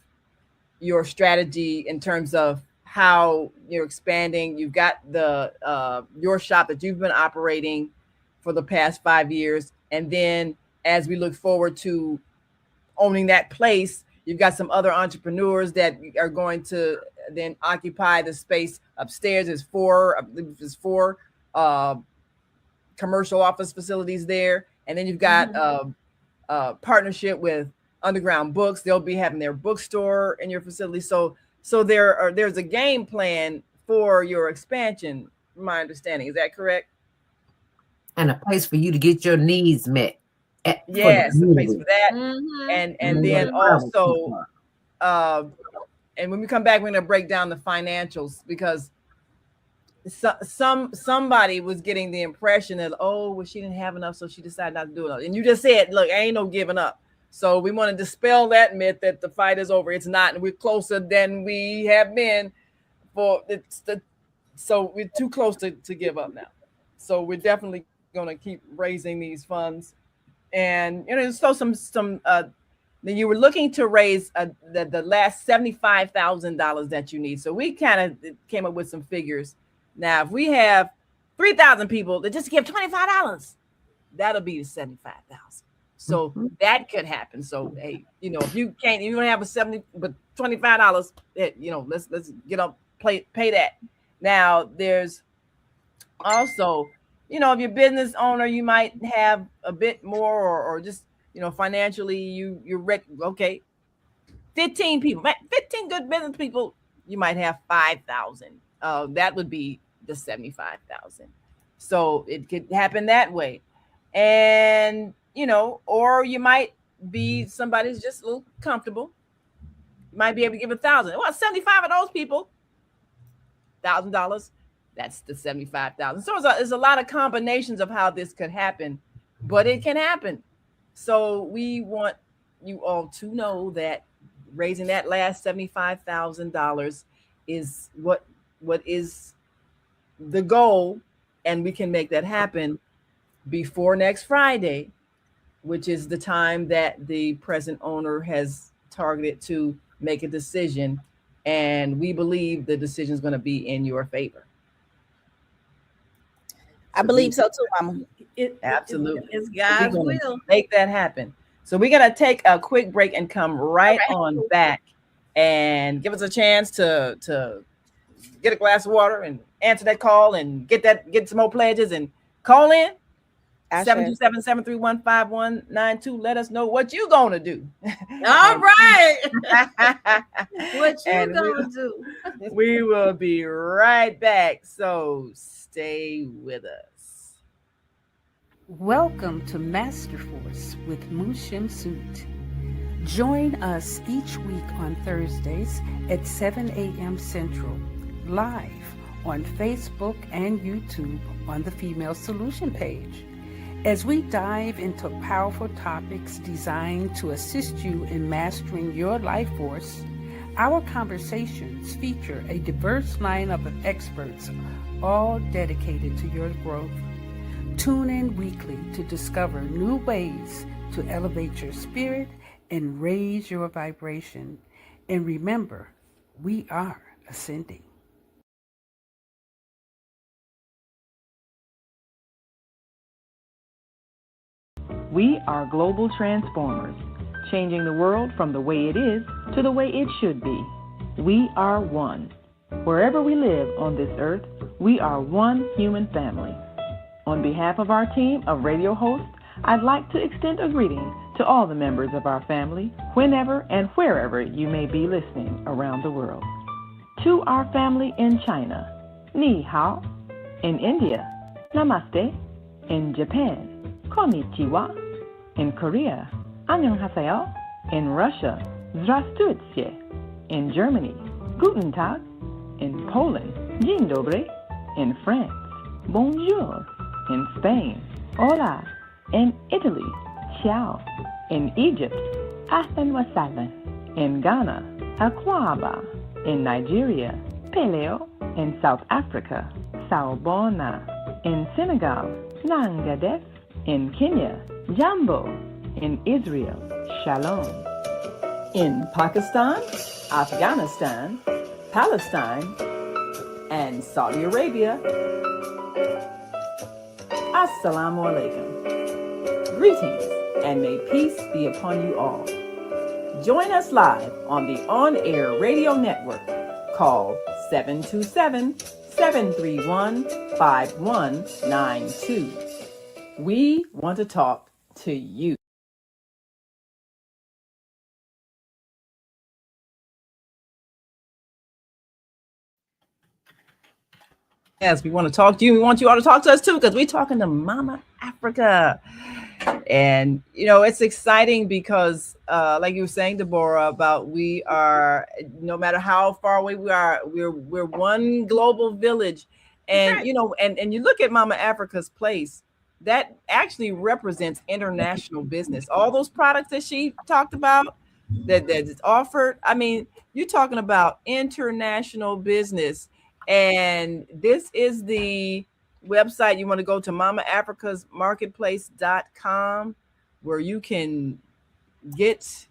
your strategy in terms of how you're expanding. You've got the your shop that you've been operating for the past 5 years, and then as we look forward to owning that place, you've got some other entrepreneurs that are going to then occupy the space upstairs. There's four commercial office facilities there, and then you've got partnership with Underground Books. They'll be having their bookstore in your facility. So there's a game plan for your expansion, my understanding. Is that correct? And a place for you to get your needs met. Yes, a place for that. Mm-hmm. And then also, and when we come back, we're going to break down the financials, because somebody was getting the impression that, she didn't have enough, so she decided not to do it. And you just said, look, ain't no giving up. So we want to dispel that myth that the fight is over. It's not, and we're closer than we have been so we're too close to give up now. So we're definitely going to keep raising these funds And so then you were looking to raise the last $75,000 that you need. So we kind of came up with some figures. Now, if we have 3,000 people that just give $25, that'll be the 75,000. So that could happen. So hey, if you don't have a 70, but $25, let's get up, pay that. Now there's also, if you're a business owner, you might have a bit more, or just financially you're okay. 15 people, 15 good business people, you might have 5,000. That would be the 75,000. So it could happen that way. And or you might be somebody who's just a little comfortable. You might be able to give 1,000. Well, 75 of those people, $1,000. That's the 75,000. So there's a lot of combinations of how this could happen, but it can happen. So we want you all to know that raising that last $75,000 is what is the goal, and we can make that happen before next Friday, which is the time that the present owner has targeted to make a decision. And we believe the decision is going to be in your favor. I believe so too, Mama. Absolutely. It's God's will. Make that happen. So we're going to take a quick break and come right on back and give us a chance to get a glass of water and answer that call and get some more pledges and call in. 727-731-5192. Let us know what you gonna do. All right. What you gonna do? We will be right back. So stay with us. Welcome to Master Force with Mushim Suit. Join us each week on Thursdays at 7 a.m. Central, live on Facebook and YouTube on the Female Solution page, as we dive into powerful topics designed to assist you in mastering your life force. Our conversations feature a diverse lineup of experts, all dedicated to your growth. Tune in weekly to discover new ways to elevate your spirit and raise your vibration. And remember, we are ascending. We are global transformers, changing the world from the way it is to the way it should be. We are one. Wherever we live on this earth, we are one human family. On behalf of our team of radio hosts, I'd like to extend a greeting to all the members of our family, whenever and wherever you may be listening around the world. To our family in China, Ni Hao. In India, Namaste. In Japan, Konnichiwa. In Korea, Annyeonghaseyo. In Russia, Здравствуйте. In Germany, Guten Tag. In Poland, Dzień dobry. In France, Bonjour. In Spain, Hola. In Italy, Ciao. In Egypt, Ahlan wa sahlan. In Ghana, Akwaba. In Nigeria, Peleo. In South Africa, Sawubona. In Senegal, Nangadef. In Kenya, Jambo. In Israel, Shalom. In Pakistan, Afghanistan, Palestine, and Saudi Arabia, Assalamu alaikum. Greetings, and may peace be upon you all. Join us live on the on-air radio network. Call 727-731-5192. We want to talk to you. Yes, we want to talk to you. We want you all to talk to us too, because we're talking to Mama Africa. And, it's exciting because, like you were saying, Deborah, about we are, no matter how far away we are, we're one global village. And, and you look at Mama Africa's place, that actually represents international business. All those products that she talked about that is offered. I mean, you're talking about international business. And this is the website. You want to go to mamaafricasmarketplace.com. where you can get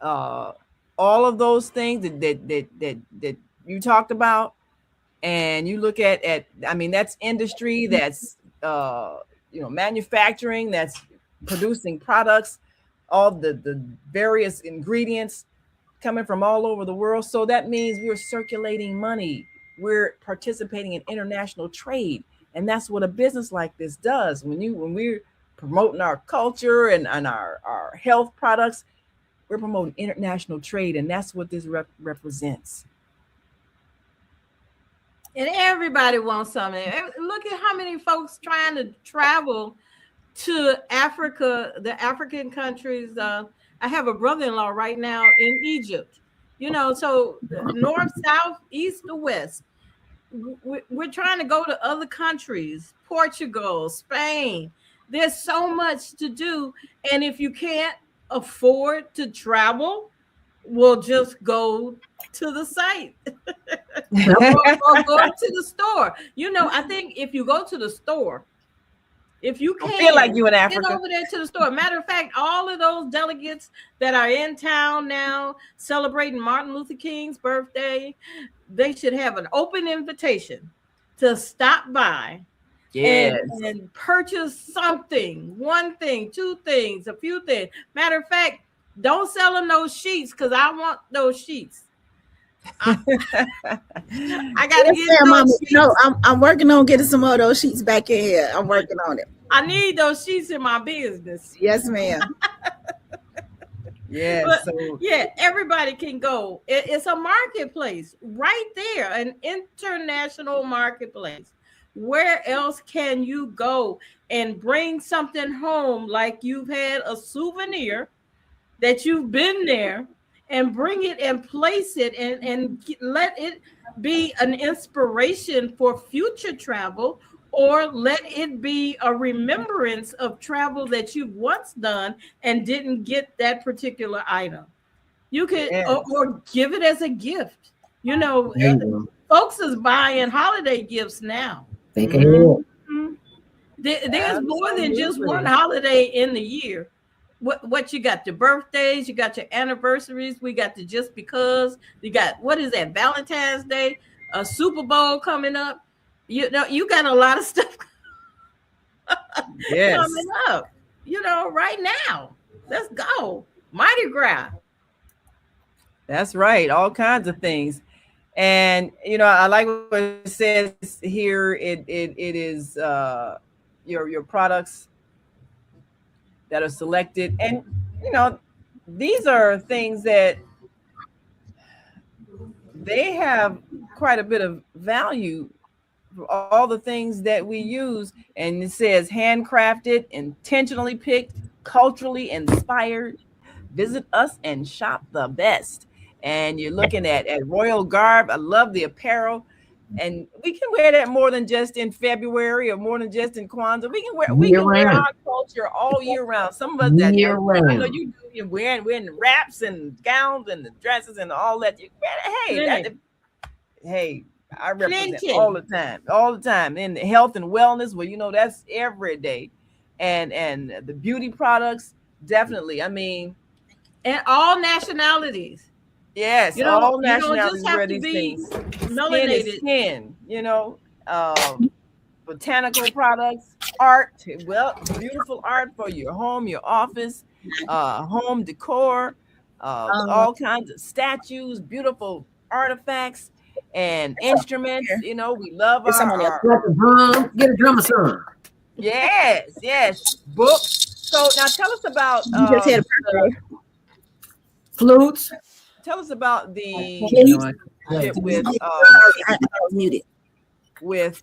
all of those things that you talked about, and you look at I mean, that's industry, that's manufacturing, that's producing products, all the various ingredients coming from all over the world. So that means we're circulating money, we're participating in international trade, and that's what a business like this does. When we're promoting our culture and our health products, we're promoting international trade, and that's what this represents. And everybody wants something. Look at how many folks trying to travel to Africa, the African countries. I have a brother-in-law right now in Egypt. So north, south, east, or west. We're trying to go to other countries, Portugal, Spain. There's so much to do. And if you can't afford to travel, we'll just go to the site or go to the store. I think if you go to the store, if you can, feel like you in Africa, get over there to the store. Matter of fact, all of those delegates that are in town now celebrating Martin Luther King's birthday, they should have an open invitation to stop by and purchase something, one thing, two things, a few things. Matter of fact, don't sell them those sheets, because I want those sheets. I gotta get those sheets. No, I'm working on getting some more of those sheets back in here. I'm working on it. I need those sheets in my business. Yes, ma'am. Yeah, everybody can go. It's a marketplace right there, an international marketplace. Where else can you go and bring something home, like you've had a souvenir that you've been there, and bring it and place it and let it be an inspiration for future travel, or let it be a remembrance of travel that you've once done and didn't get that particular item. You could or give it as a gift. Folks is buying holiday gifts now. Mm-hmm. There's more than just one holiday in the year. What you got? The birthdays, you got your anniversaries, we got the just because, you got, what is that, Valentine's Day, a Super Bowl coming up. You got a lot of stuff coming up, right now. Let's go. Mardi Gras. That's right. All kinds of things. And, I like what it says here. It is your products that are selected. And, these are things that they have quite a bit of value for all the things that we use. And it says handcrafted, intentionally picked, culturally inspired. Visit us and shop the best. And you're looking at royal garb. I love the apparel. And we can wear that more than just in February or more than just in Kwanzaa. We can wear our culture all year round. Some of us I know you do. You're wearing wraps and gowns and the dresses and all that. Hey, I represent all the time in health and wellness. Well, that's every day, and the beauty products, definitely. I mean, and all nationalities. Yes, all nationalities wear these things. Melanated skin, botanical products, art. Well, beautiful art for your home, your office, home decor, all kinds of statues, beautiful artifacts and instruments. We love get a drum or something. Yes, books. So now tell us about flutes. Tell us about the with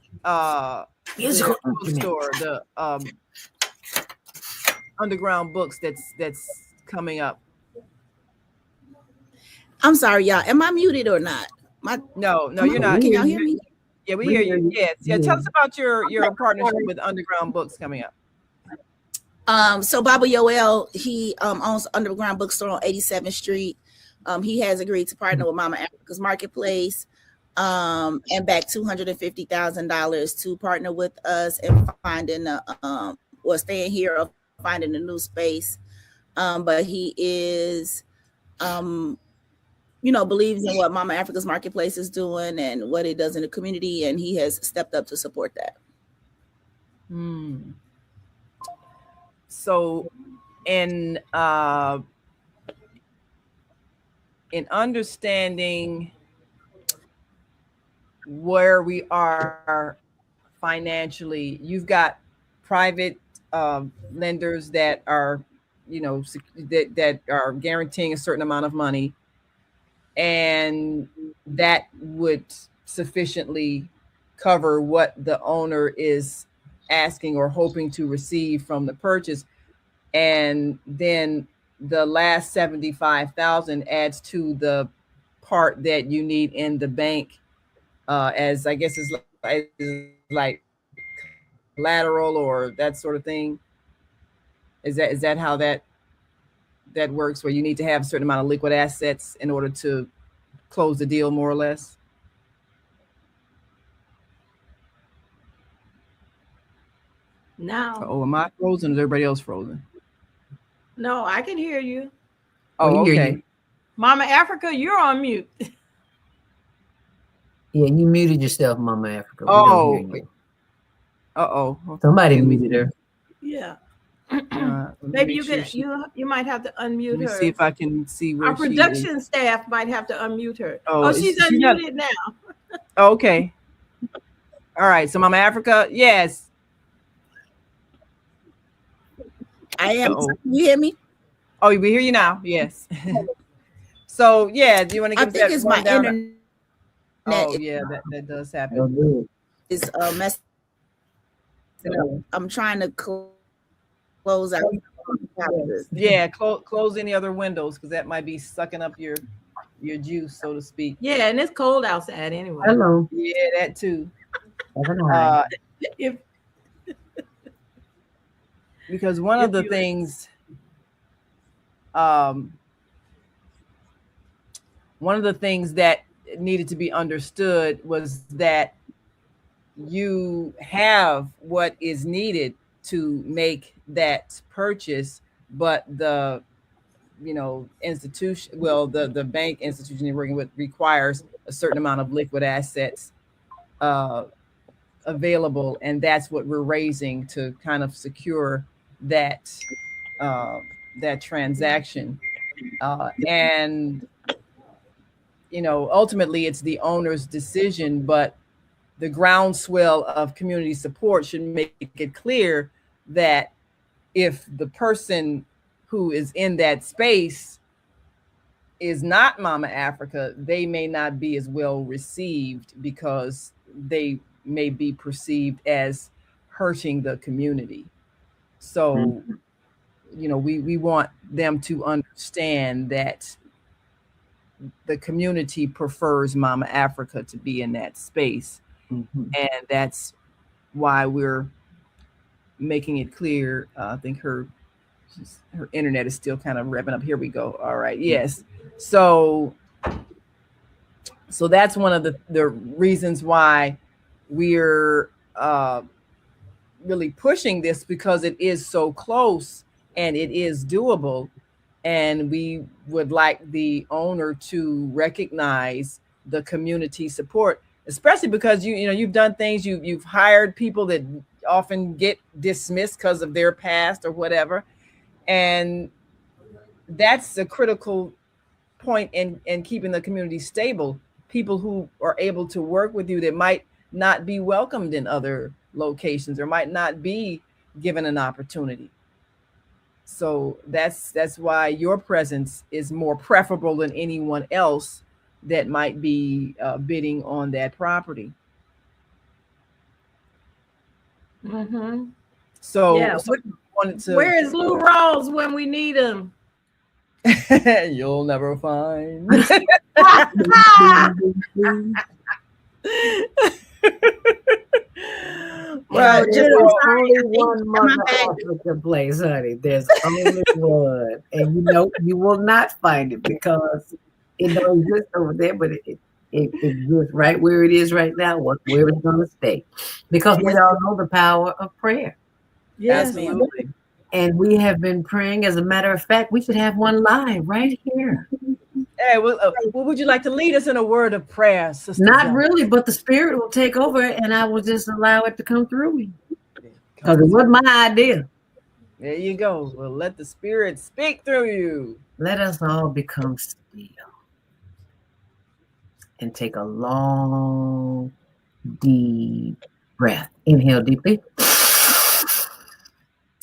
store, the underground books that's coming up. I'm sorry, y'all. Am I muted or not? No, you're not. Can y'all hear me? Yeah, we hear you. Yes. Yeah. Tell us about your partnership with Underground Books coming up. So Baba Yoel, he owns Underground Bookstore on 87th Street. He has agreed to partner with Mama Africa's Marketplace and back $250,000 to partner with us in finding staying here or finding a new space. but he is, believes in what Mama Africa's Marketplace is doing and what it does in the community, and he has stepped up to support that. So, in understanding where we are financially, you've got private lenders that are, that are guaranteeing a certain amount of money, and that would sufficiently cover what the owner is asking or hoping to receive from the purchase. And then the last 75,000 adds to the part that you need in the bank, as I guess is like collateral or that sort of thing. Is that how that works, where you need to have a certain amount of liquid assets in order to close the deal, more or less? Now. Oh, am I frozen? Is everybody else frozen? No, I can hear you. Oh, okay. Mama Africa, you're on mute. Yeah, you muted yourself, Mama Africa. We Oh. don't hear you. Uh-oh. Somebody muted her. Yeah. Maybe Maybe you might have to unmute her. See if I can see where our production staff might have to unmute her. Oh, she's unmuted now. Okay. All right. So Mama Africa, yes. I am. You hear me? Oh, we hear you now. Yes. So yeah, do you want to give us that? I think it's my internet. Oh yeah, that does happen. It's messed up. I'm trying to close out. Yeah, close any other windows, because that might be sucking up your juice, so to speak. Yeah, and it's cold outside anyway. Hello. Yeah, that too. Because one of the things, that needed to be understood was that you have what is needed to make that purchase, but the institution, the bank institution you're working with requires a certain amount of liquid assets available, and that's what we're raising to kind of secure that transaction. And ultimately it's the owner's decision, but the groundswell of community support should make it clear that if the person who is in that space is not Mama Africa, they may not be as well received, because they may be perceived as hurting the community. So, we want them to understand that the community prefers Mama Africa to be in that space. And that's why we're making it clear. I think her internet is still kind of revving up. Here we go. All right. Yes. So that's one of the reasons why we're really pushing this, because it is so close and it is doable. And we would like the owner to recognize the community support, especially because you've done things, you've hired people that often get dismissed because of their past or whatever. And that's a critical point in keeping the community stable. People who are able to work with you that might not be welcomed in other locations or might not be given an opportunity. So that's why your presence is more preferable than anyone else that might be bidding on that property. Mm-hmm. So, yeah. Where is Lou Rawls when we need him? You'll never find. Well, there's only one Mother Africa place, honey. There's only one, and you will not find it, because it don't exist over there, but it exists right where it is right now, where it's going to stay, because we all know the power of prayer. Yes, absolutely. And we have been praying. As a matter of fact, we should have one live right here. Hey, well, would you like to lead us in a word of prayer, Sister? Not really, but the Spirit will take over, and I will just allow it to come through me. Because it wasn't my idea. There you go. Well, let the Spirit speak through you. Let us all become still and take a long, deep breath. Inhale deeply.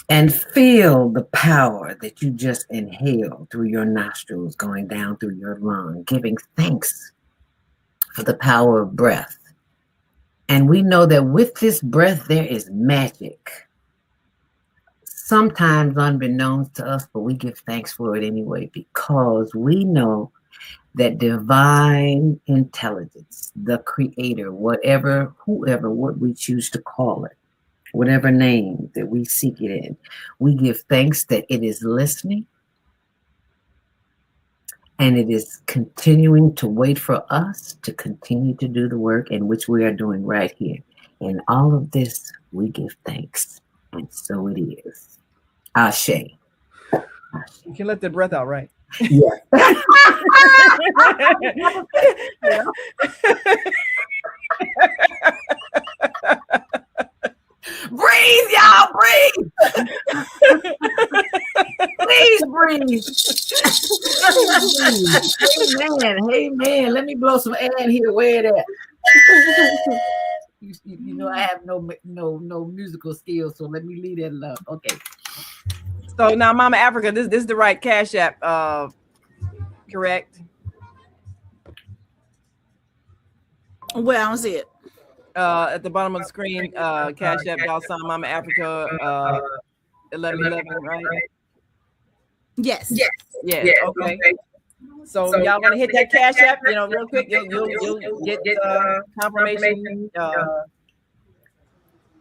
And feel the power that you just inhaled through your nostrils going down through your lung, giving thanks for the power of breath. And we know that with this breath, there is magic. Sometimes unbeknownst to us, but we give thanks for it anyway, because we know that divine intelligence, the creator, whatever, whoever, what we choose to call it, whatever name that we seek it in, we give thanks that it is listening and it is continuing to wait for us to continue to do the work in which we are doing right here. In all of this, we give thanks, and so it is. Ashe. You can let the breath out, right? Yeah. Breathe, y'all, breathe. Please breathe. Amen. Let me blow some air in here. Where it at? You know I have no musical skills, so let me leave that alone. Okay. So now, Mama Africa, this is the right Cash App, correct? Well, I don't see it. At the bottom of the screen, Cash App, $ Mama Africa, 1111, right? Yes. Yeah. Okay. So y'all want to hit that Cash App, real quick. You'll get confirmation.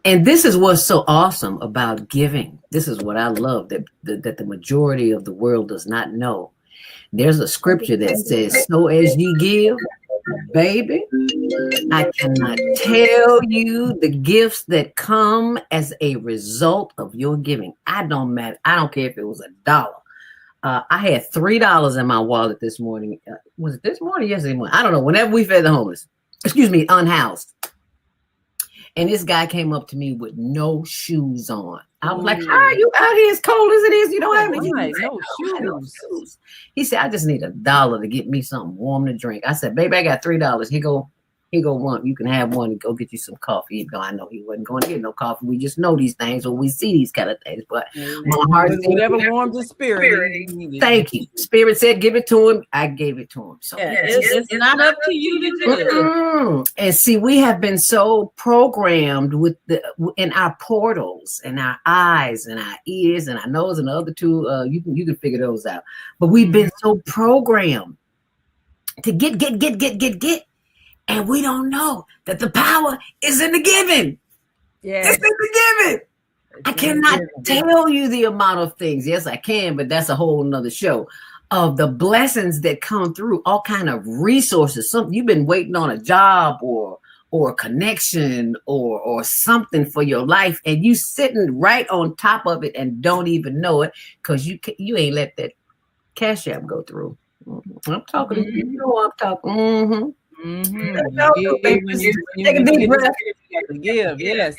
And this is what's so awesome about giving. This is what I love that the majority of the world does not know. There's a scripture that says, "So as ye give, baby, I cannot tell you the gifts that come as a result of your giving." I don't matter. I don't care if it was $1. I had $3 in my wallet this morning. Was it this morning? Yesterday morning? I don't know. Whenever we fed the homeless, unhoused. And this guy came up to me with no shoes on. I was like, "How are you out here as cold as it is? You don't have any shoes." He said, "I just need $1 to get me something warm to drink." I said, "Baby, I got $3. Here go one. You can have one and go get you some coffee." Even though I know he wasn't going to get no coffee. We just know these things when we see these kind of things. But my heart said, whatever warms the spirit. Thank you. Spirit said, give it to him. I gave it to him. So it's not up to you to do it. And see, we have been so programmed in our portals and our eyes and our ears and our nose and the other two. You can figure those out. But we've been so programmed to get. And we don't know that the power is in the giving. Yeah. It's in the giving. I cannot tell you the amount of things. Yes, I can, but that's a whole nother show. Of the blessings that come through, all kind of resources. Something you've been waiting on, a job or a connection or something for your life, and you sitting right on top of it and don't even know it because you ain't let that Cash App go through. I'm talking to you. You know I'm talking. Mm-hmm. Take a deep breath. Give, yes.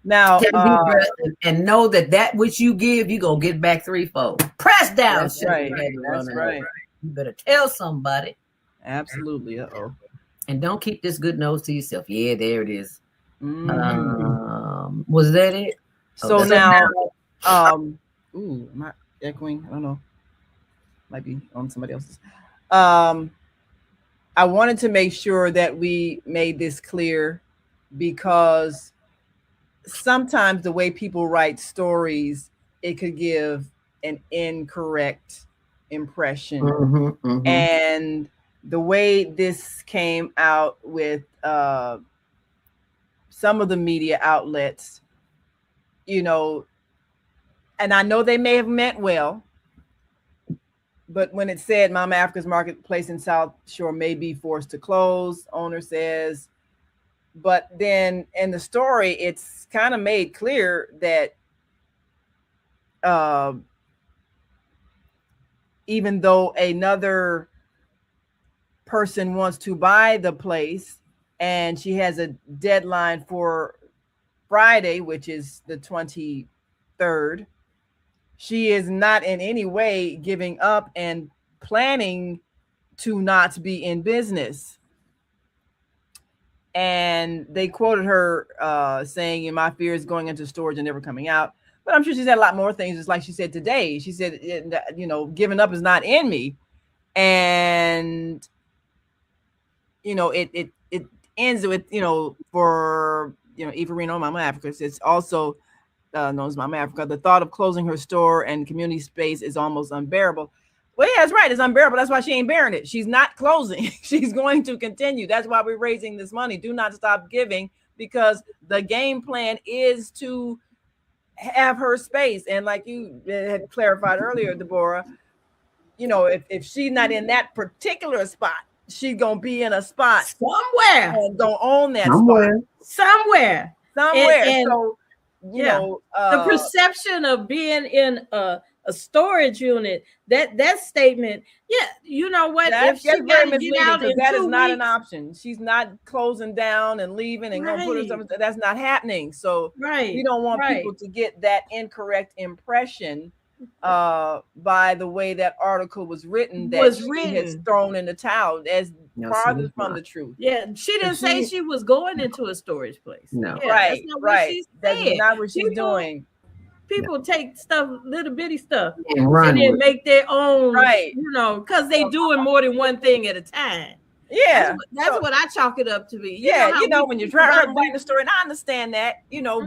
Now, take a deep breath and know that which you give, you're gonna get back threefold. Press down. That's right. That's right. You better tell somebody. Absolutely. And don't keep this good nose to yourself. Yeah, there it is. Was that it? So now, ooh, am I echoing? I don't know. Might be on somebody else's. I wanted to make sure that we made this clear because sometimes the way people write stories, it could give an incorrect impression. And the way this came out with some of the media outlets, and I know they may have meant well, but when it said Mama Africa's Marketplace in South Shore may be forced to close, owner says, but then in the story, it's kind of made clear that even though another person wants to buy the place and she has a deadline for Friday, which is the 23rd, she is not in any way giving up and planning to not be in business. And they quoted her saying, my fear is going into storage and never coming out. But I'm sure she's had a lot more things, just like she said today. She said, giving up is not in me. And, it ends with, for, Eva Reno, Mama Africa, it's also known as Mama Africa, the thought of closing her store and community space is almost unbearable. Well, yeah, that's right. It's unbearable. That's why she ain't bearing it. She's not closing. She's going to continue. That's why we're raising this money. Do not stop giving, because the game plan is to have her space. And like you had clarified earlier, Deborah, if she's not in that particular spot, she's going to be in a spot somewhere and don't own that somewhere. And so, the perception of being in a storage unit, that statement, you know what? If she got to get out in that 2 is not weeks, an option. She's not closing down and leaving and gonna put herself. That's not happening. So we don't want people to get that incorrect impression by the way that article was written, that she has thrown in the towel, as farther from the truth. Yeah, she didn't say she was going into a storage place. No, that's not what she said. That's not what she's doing. People take stuff, little bitty stuff, and then make their own, because they doing more than one thing at a time. Yeah, that's what I chalk it up to be. When you're trying to write the story, and I understand that,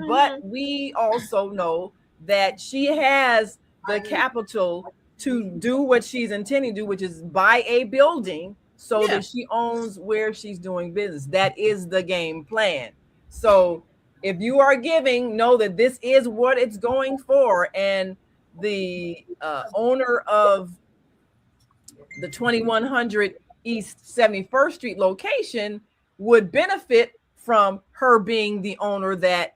but we also know that she has the capital to do what she's intending to do, which is buy a building so that she owns where she's doing business. That is the game plan. So if you are giving, know that this is what it's going for. And the owner of the 2100 East 71st Street location would benefit from her being the owner that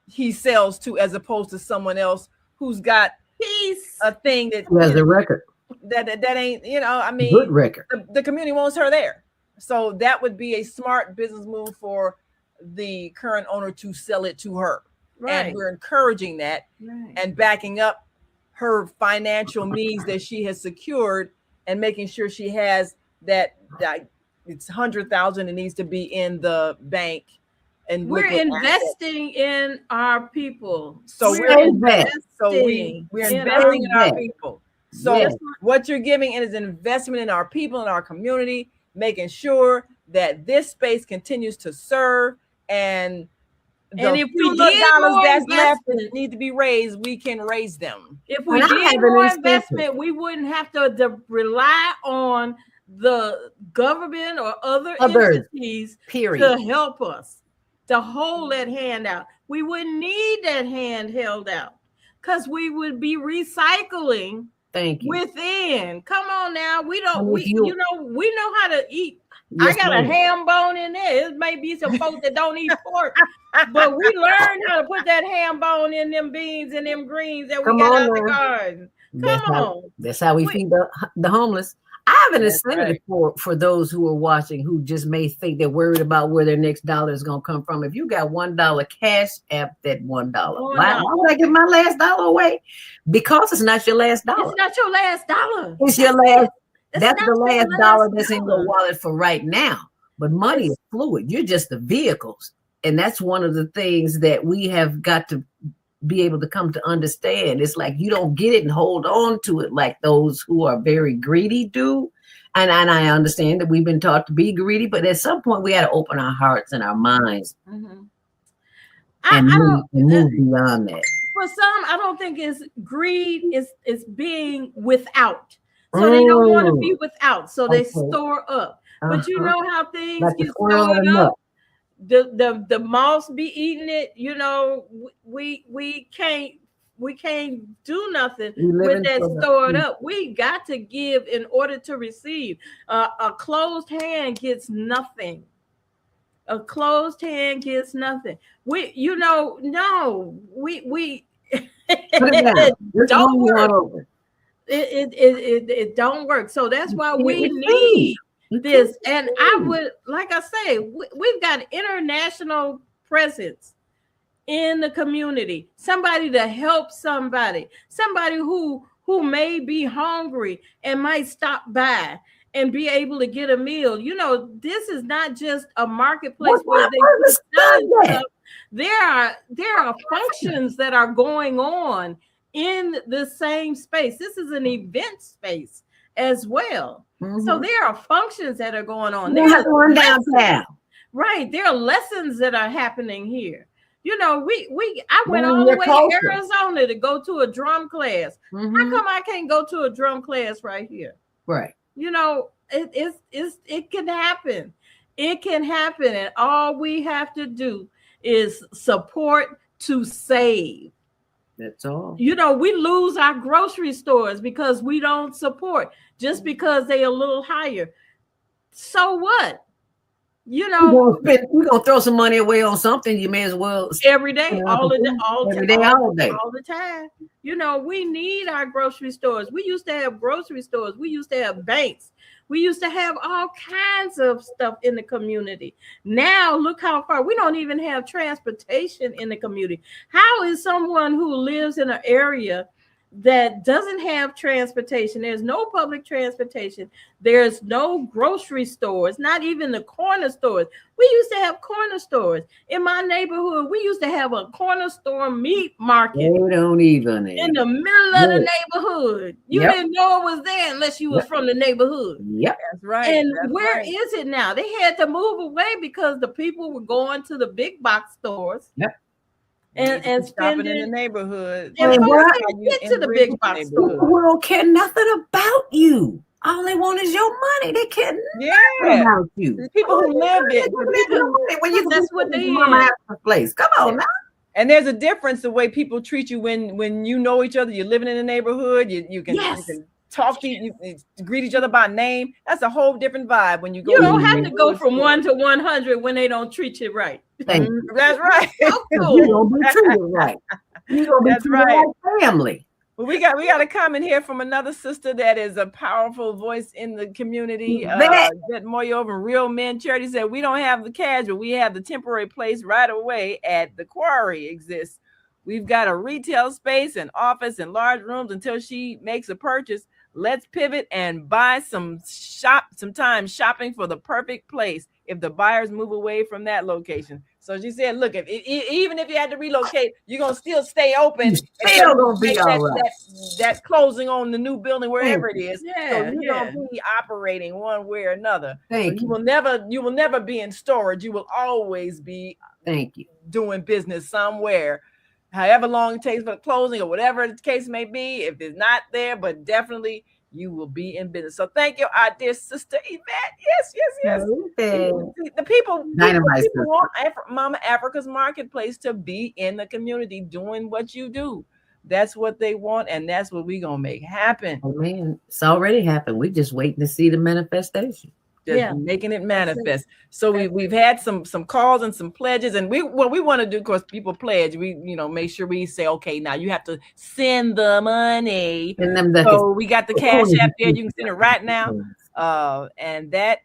he sells to, as opposed to someone else who's got a thing that has a record that ain't, good record. The community wants her there. So that would be a smart business move for the current owner to sell it to her. And we're encouraging that and backing up her financial means that she has secured, and making sure she has that it's 100,000. It needs to be in the bank. And we're investing in our people. So we're investing in our people. So what you're giving is an investment in our people, in our community, making sure that this space continues to serve. And if we did dollars that's left that need to be raised, we can raise them. If we did more investment, we wouldn't have to rely on the government or other entities to help us, to hold that hand out. We wouldn't need that hand held out, because we would be recycling within. Come on now. We know how to eat. Yes, I got a ham bone in there. It may be some folks that don't eat pork, but we learned how to put that ham bone in them beans and them greens that we got out the garden. That's how we feed the homeless. I have an incentive for those who are watching, who just may think they're worried about where their next dollar is going to come from. If you got $1, cash app that $1. Why would I give my last dollar away? Because it's not your last dollar. It's not your last dollar. It's your last. That's the last dollar that's in your wallet for right now. But money is fluid. You're just the vehicles. And that's one of the things that we have got to be able to come to understand. It's like you don't get it and hold on to it like those who are very greedy do. And I understand that we've been taught to be greedy, but at some point we had to open our hearts and our minds and move beyond that. For some, I don't think it's greed, it's being without. So they don't want to be without, so they store up. But you know how things get stored up. The moths be eating it. We can't do nothing with that stored up. We got to give in order to receive. A closed hand gets nothing. A closed hand gets nothing. We Put it down. Just don't move on work. over. It don't work. So that's why we need this. And I would, like I say, we've got international presence in the community. Somebody to help somebody who may be hungry and might stop by and be able to get a meal. You know, this is not just a marketplace where they put stuff. There are functions that are going on in the same space. This is an event space as well. So there are functions that are going on. They have to run downtown. Right. There are lessons that are happening here. You know, I went all the way to Arizona to go to a drum class. How come I can't go to a drum class right here? Right. You know, it can happen. It can happen. And all we have to do is support to save. That's all. You know, we lose our grocery stores because we don't support, just because they're a little higher. So what? You know, you're gonna throw some money away on something. You may as well every day, all day, all the time. You know, we need our grocery stores. We used to have grocery stores. We used to have banks. We used to have all kinds of stuff in the community. Now, look how far. We don't even have transportation in the community. How is someone who lives in an area that doesn't have transportation? There's no public transportation. There's no grocery stores, not even the corner stores. We used to have corner stores in my neighborhood. We used to have a corner store meat market. They don't even in the middle of the neighborhood. You didn't know it was there unless you was from the neighborhood. Yep, that's right. And where is it now? They had to move away because the people were going to the big box stores. Yep. And shopping in the neighborhood. And get to the big box store. People don't care nothing about you. All they want is your money. They care nothing about you. The people who live it. That's what they place. Come on now. And there's a difference the way people treat you when you know each other. You're living in a neighborhood. You can talk to you greet each other by name. That's a whole different vibe when you go. You don't have to go from 1 to 100 when they don't treat you right. Thank you. That's right. So cool. You're gonna be treated right. You're gonna be treated like family. Well, we got a comment here from another sister that is a powerful voice in the community. Jet Moyo from Real Men Charity said, we don't have the casual, we have the temporary place right away at the quarry exists. We've got a retail space and office and large rooms until she makes a purchase. Let's pivot and buy some time shopping for the perfect place if the buyers move away from that location. So she said, look, even if you had to relocate, you're going to still stay open. Still going to be all right. That closing on the new building, wherever it is. Yeah, so you're going to be operating one way or another. Thank you. You will never be in storage. You will always be doing business somewhere. However long it takes for the closing or whatever the case may be, if it's not there, but definitely you will be in business. So thank you, our dear sister Yvette. Yes. The people want Mama Africa's Marketplace to be in the community doing what you do. That's what they want, and that's what we're gonna make happen. Oh man, it's already happened. We're just waiting to see the manifestation. Making it manifest. So we've had some calls and some pledges, and what we want to do, of course, people pledge. We make sure we say, okay, now you have to send the money. So we got the Cash App there. You can send it right now, and that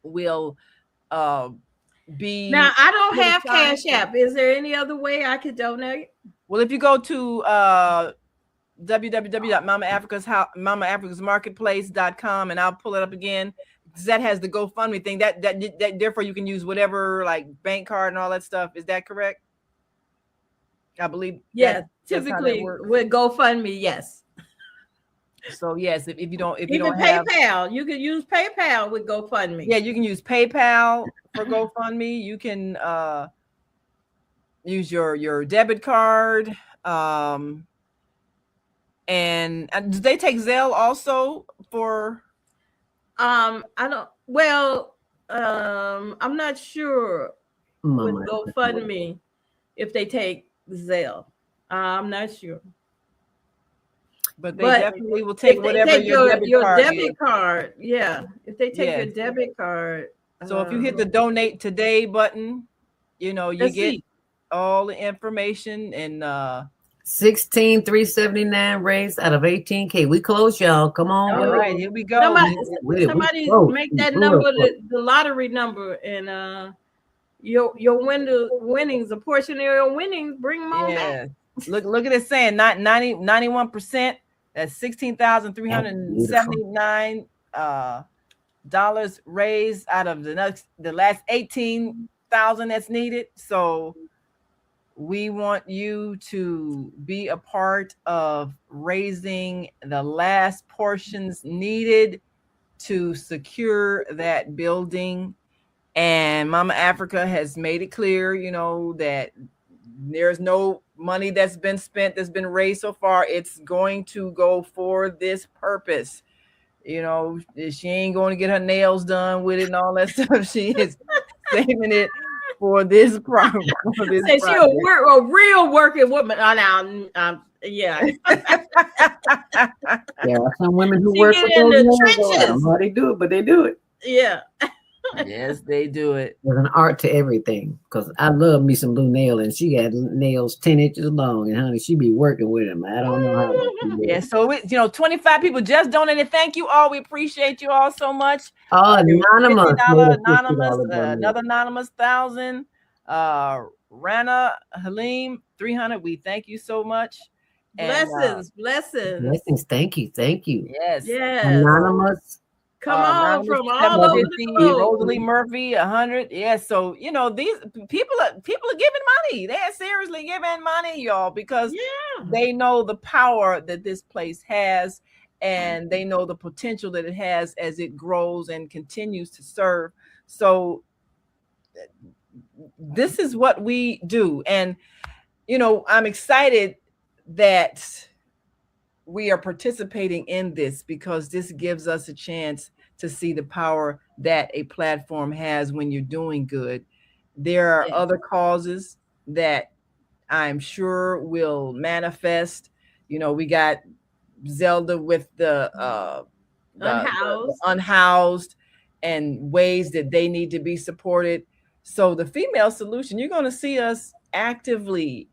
will be. Now I don't have Cash App. Is there any other way I could donate? Well, if you go to www.mamaafricasmarketplace.com, and I'll pull it up again. That has the GoFundMe thing. That therefore you can use whatever, like bank card and all that stuff. Is that correct? I believe. Yeah, typically with GoFundMe, yes. So yes, if you don't have PayPal, you can use PayPal with GoFundMe. Yeah, you can use PayPal for GoFundMe. You can use your debit card. And do they take Zelle also for? I'm not sure with GoFundMe if they take Zelle. I'm not sure. But they definitely will take whatever your debit card. Yeah, if they take your debit card. So if you hit the donate today button, you get all the information, and 16,379 raised out of 18K. We close, y'all. Come on. All right, here we go. Somebody make that number the lottery number, and your winnings, a portion of your winnings, bring them on back. Look at it saying 91%. That's $16,379 dollars raised out of the last 18,000 that's needed. So we want you to be a part of raising the last portions needed to secure that building. And Mama Africa has made it clear, you know, that there's no money that's been spent, that's been raised so far. It's going to go for this purpose. You know, she ain't going to get her nails done with it and all that stuff. She is saving it for this problem. Say she a real working woman. Yeah. There are some women who work with those nails. I don't know how they do it, but they do it. Yeah. Yes, they do it. There's an art to everything, because I love me some blue nail, and she got nails 10 inches long, and honey, she be working with them. I don't know how. Yeah, so 25 people just donated. Thank you all. We appreciate you all so much. Oh, anonymous. Another anonymous 1,000. Rana Halim 300. We thank you so much. Blessings. Thank you. Yes. Anonymous. Come on, from all over the globe. Rosalie Murphy, 100. Yes, so these people are giving money. They're seriously giving money, y'all, because they know the power that this place has, and they know the potential that it has as it grows and continues to serve. So this is what we do, and I'm excited that we are participating in this, because this gives us a chance to see the power that a platform has when you're doing good. There are other causes that I'm sure will manifest. We got Zelda with the unhoused and ways that they need to be supported. So the Female Solution, you're going to see us actively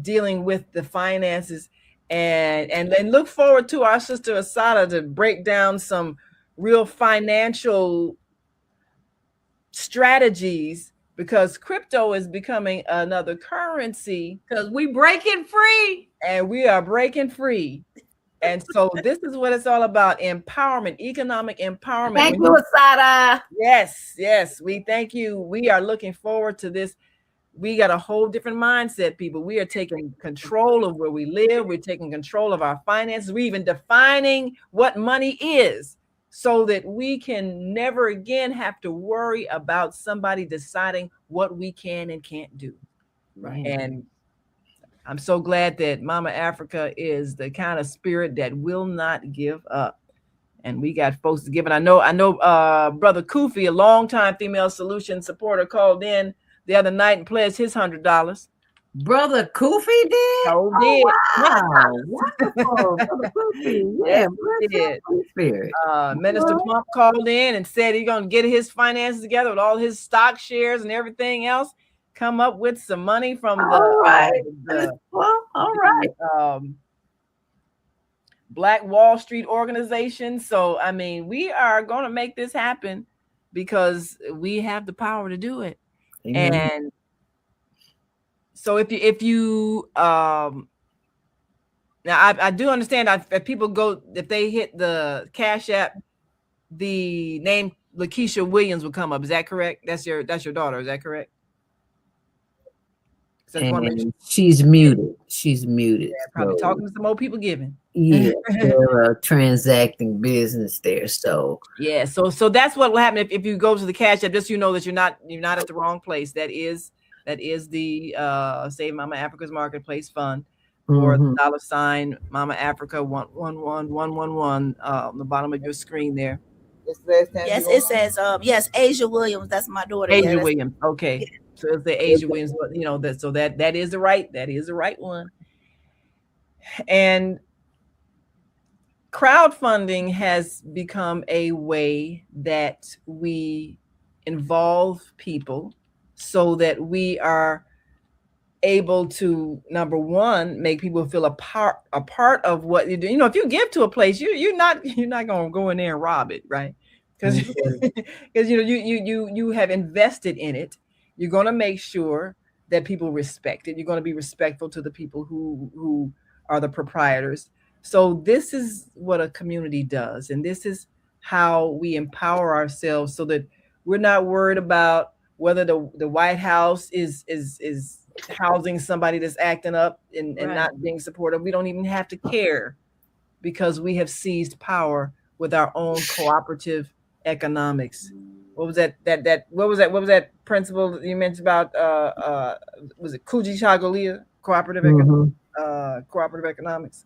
dealing with the finances, and then look forward to our sister Asada to break down some real financial strategies, because crypto is becoming another currency, because we breaking free, and we are breaking free. And so this is what it's all about: empowerment, economic empowerment. Thank you, Asada. Yes, we thank you. We are looking forward to this. We got a whole different mindset, people. We are taking control of where we live. We're taking control of our finances. We're even defining what money is, so that we can never again have to worry about somebody deciding what we can and can't do. Right. And I'm so glad that Mama Africa is the kind of spirit that will not give up. And we got folks giving. I know Brother Kufi, a longtime Female Solution supporter, called in the other night and pledged his $100. Brother Kufi did? Oh, did. Wow. Wonderful. Brother Kufi. Yeah, did. Spirit. Minister Plump called in and said he's going to get his finances together with all his stock shares and everything else, come up with some money from Black Wall Street organization. So, I mean, we are going to make this happen, because we have the power to do it. Amen. And so if you now I do understand that if people if they hit the Cash App, the name Lakeisha Williams will come up. Is that correct? That's your daughter. Is that correct? And she's muted. Yeah, probably talking to some more people giving. Yeah, they're a transacting business there. So yeah, so that's what will happen if you go to the Cash App. Just that you're not at the wrong place. That is the Save Mama Africa's Marketplace Fund, or $ Mama Africa 111111 on the bottom of your screen there. Yes, it says yes, Asia Williams. That's my daughter. Asia Williams. Okay. So it's the Asia Williams, that is the right one. And crowdfunding has become a way that we involve people, so that we are able to, number one, make people feel a part of what you do. You know, if you give to a place, you're not gonna go in there and rob it, right? Because because you know you have invested in it. You're gonna make sure that people respect it. You're gonna be respectful to the people who are the proprietors. So this is what a community does, and this is how we empower ourselves so that we're not worried about whether the White House is housing somebody that's acting up and not being supportive. We don't even have to care because we have seized power with our own cooperative economics. What was that what was that principle you mentioned about was it Kujichagulia cooperative cooperative economics?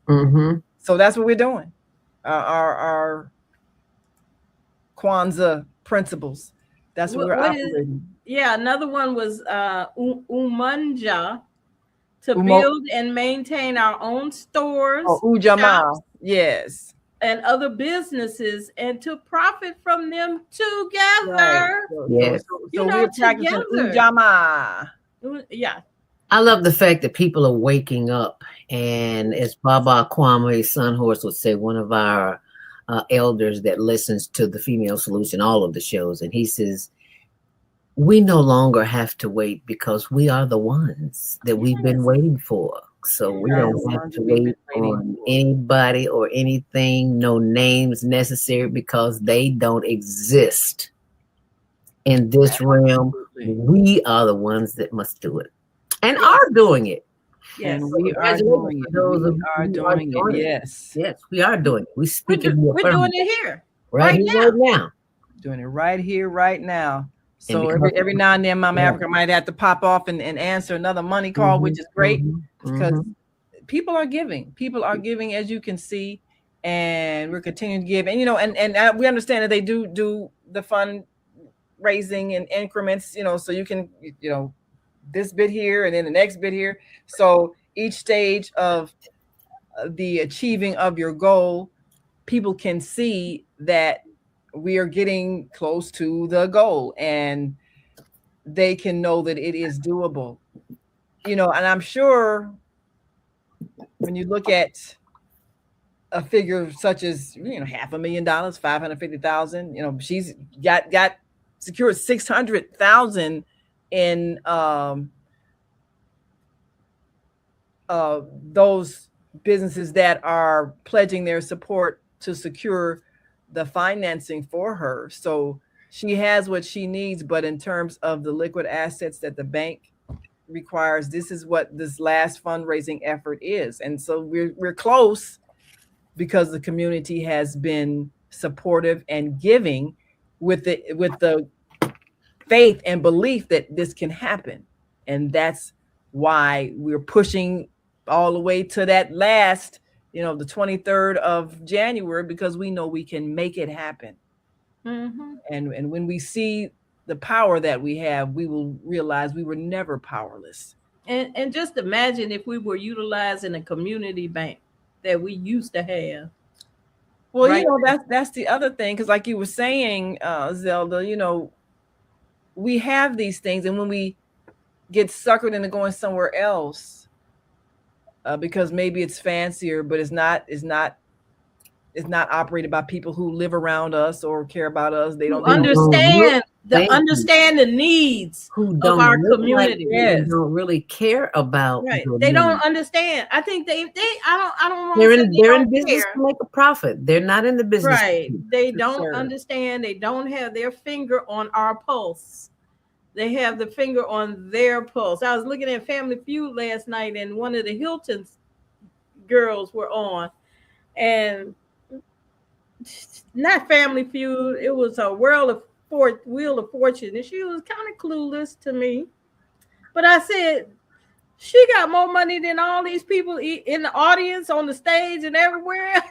So that's what we're doing. Our Kwanzaa principles. That's what we're operating. Another one was Umanja, to Umo- build and maintain our own stores, Ujamaa, shops, yes, and other businesses, and to profit from them together. Right. Yes. So we're practicing Ujamaa. Yeah. I love the fact that people are waking up, and as Baba Kwame Sunhorse would say, one of our elders that listens to the Female Solution, all of the shows, and he says, we no longer have to wait because we are the ones that we've been waiting for. So we don't have to wait on anybody or anything, no names necessary, because they don't exist in this realm. We are the ones that must do it and are doing it. Yes, and we are doing it. We are doing it. Yes. Yes, we are doing it. We're doing it here. Right now. Doing it right here, right now. So every now and then, Mama Africa might have to pop off and answer another money call, which is great because people are giving. People are giving, as you can see, and we're continuing to give. And you know, and we understand that they do the fundraising in increments. You know, so you can this bit here and then the next bit here. So each stage of the achieving of your goal, people can see that we are getting close to the goal and they can know that it is doable. You know, and I'm sure when you look at a figure such as, $500,000, 550,000, she's got secured 600,000 in those businesses that are pledging their support to secure the financing for her. So she has what she needs, but in terms of the liquid assets that the bank requires, this is what this last fundraising effort is. And so we're close because the community has been supportive and giving with the faith and belief that this can happen. And that's why we're pushing all the way to that last, the 23rd of January, because we know we can make it happen. And when we see the power that we have, we will realize we were never powerless. And just imagine if we were utilizing a community bank that we used to have. Well, right? That's the other thing, because like you were saying, Zelda, we have these things, and when we get suckered into going somewhere else, because maybe it's fancier, but it's not operated by people who live around us or care about us. They don't understand the needs of our community. They don't really care about. Right. They don't understand. I think I don't know. They're in business to make a profit. They're not in the business. Right. They don't understand. They don't have their finger on our pulse. They have the finger on their pulse. I was looking at Family Feud last night, and one of the Hilton's girls were on, and not Family Feud. It was a Wheel of Fortune, and she was kind of clueless to me. But I said, she got more money than all these people in the audience, on the stage, and everywhere.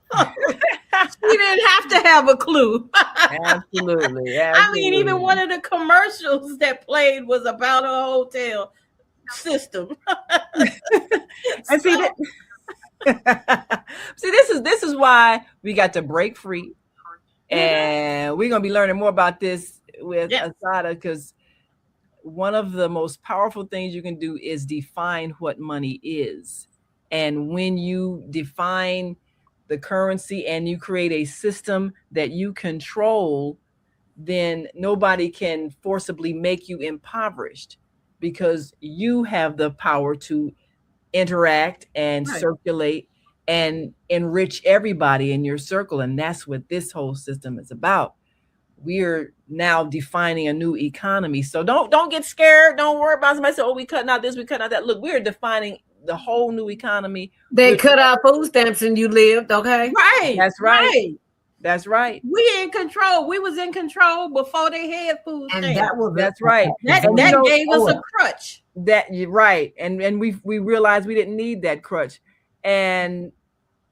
She didn't have to have a clue. Absolutely. I mean, even one of the commercials that played was about a hotel system. And see, this is why we got to break free, and we're gonna be learning more about this with Asada, because one of the most powerful things you can do is define what money is. And when you define the currency and you create a system that you control, then nobody can forcibly make you impoverished, because you have the power to interact and circulate and enrich everybody in your circle. And that's what this whole system is about. We're now defining a new economy. So don't get scared. Don't worry about somebody say, oh, we cutting out this, we cutting out that. Look, we're defining the whole new economy. They cut out food stamps and you lived, okay? Right. That's right. That's right. We in control. We was in control before they had food And stamps. That's right. That gave us a crutch. That you're right. And we realized we didn't need that crutch. And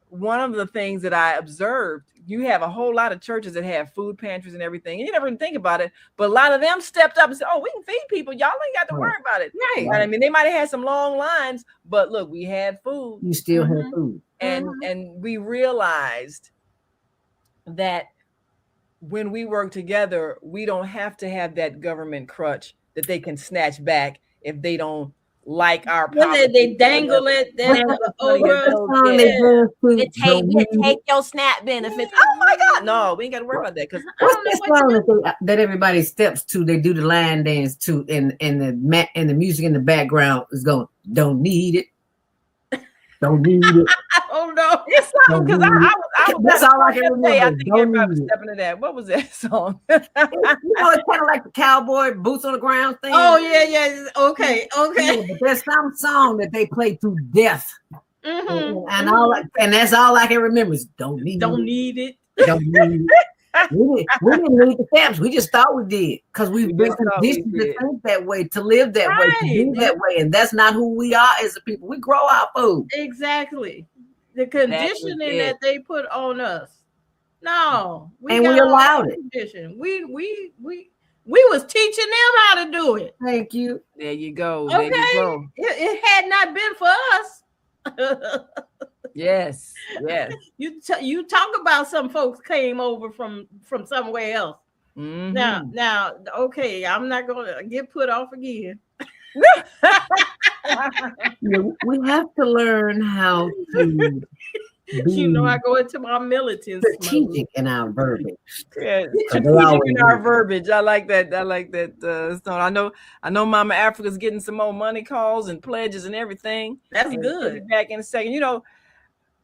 one of the things that I observed, you have a whole lot of churches that have food pantries and everything. And you never even think about it, but a lot of them stepped up and said, oh, we can feed people. Y'all ain't got to worry about it. Right. I mean, they might have had some long lines, but look, we had food. You still had food. And we realized that when we work together, we don't have to have that government crutch that they can snatch back if they don't like our power. They dangle it over. Take your SNAP benefits. Oh my God. No, we ain't got to worry about that. Because what's this song that everybody steps to? They do the line dance to, and the music in the background is going, don't need it. Don't need it. Oh no, it's something, because I was that's all I can remember. I think everybody was stepping to that. What was that song? It's kind of like the cowboy boots on the ground thing. Oh yeah. Okay. Yeah, but there's some song that they play to death, and that's all I can remember is don't need it. Don't need it. We didn't need the stamps. We just thought we did, because we've been conditioned to think that way, to live that way, to do that way, and that's not who we are as a people. We grow our food. Exactly. The conditioning that they put on us. No, we allowed it. Condition. We was teaching them how to do it. Thank you. There you go. Okay. There you go. It had not been for us. Yes. You talk about some folks came over from somewhere else. Mm-hmm. Now, okay, I'm not gonna get put off again. We have to learn how to I go into my militant strategic in our verbiage. Yeah, strategic in our verbiage. I like that. Stone. I know Mama Africa's getting some more money calls and pledges and everything. That's good. Back in a second.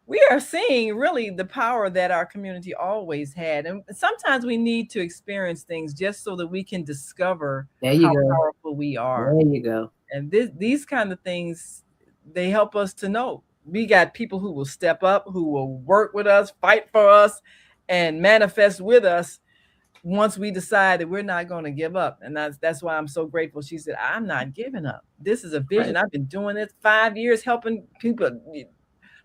We are seeing really the power that our community always had. And sometimes we need to experience things just so that we can discover how powerful we are. There you go. And these kind of things, they help us to know. We got people who will step up, who will work with us, fight for us, and manifest with us once we decide that we're not going to give up. And that's why I'm so grateful. She said, I'm not giving up. This is a vision. Right. I've been doing this 5 years, helping people,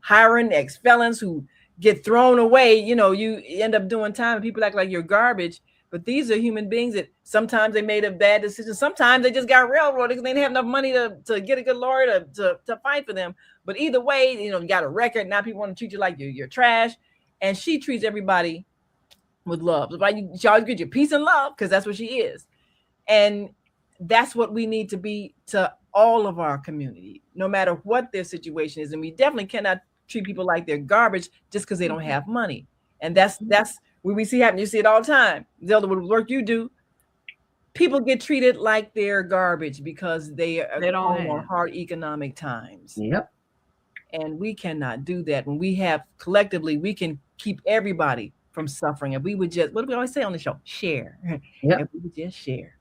hiring ex-felons who get thrown away. You end up doing time and people act like you're garbage. But these are human beings that sometimes they made a bad decision. Sometimes they just got railroaded because they didn't have enough money to get a good lawyer to fight for them. But either way, you got a record. Now people want to treat you like you're trash. And she treats everybody with love. She always gives you peace and love, because that's what she is. And that's what we need to be to all of our community, no matter what their situation is. And we definitely cannot treat people like they're garbage just because they don't have money. And that's what we see happen. You see it all the time. Zelda, with the work you do, people get treated like they're garbage because they don't have hard economic times. Yep. And we cannot do that. When we have collectively, we can keep everybody from suffering. If we would just, what do we always say on the show? Share. Yep. If we would just share.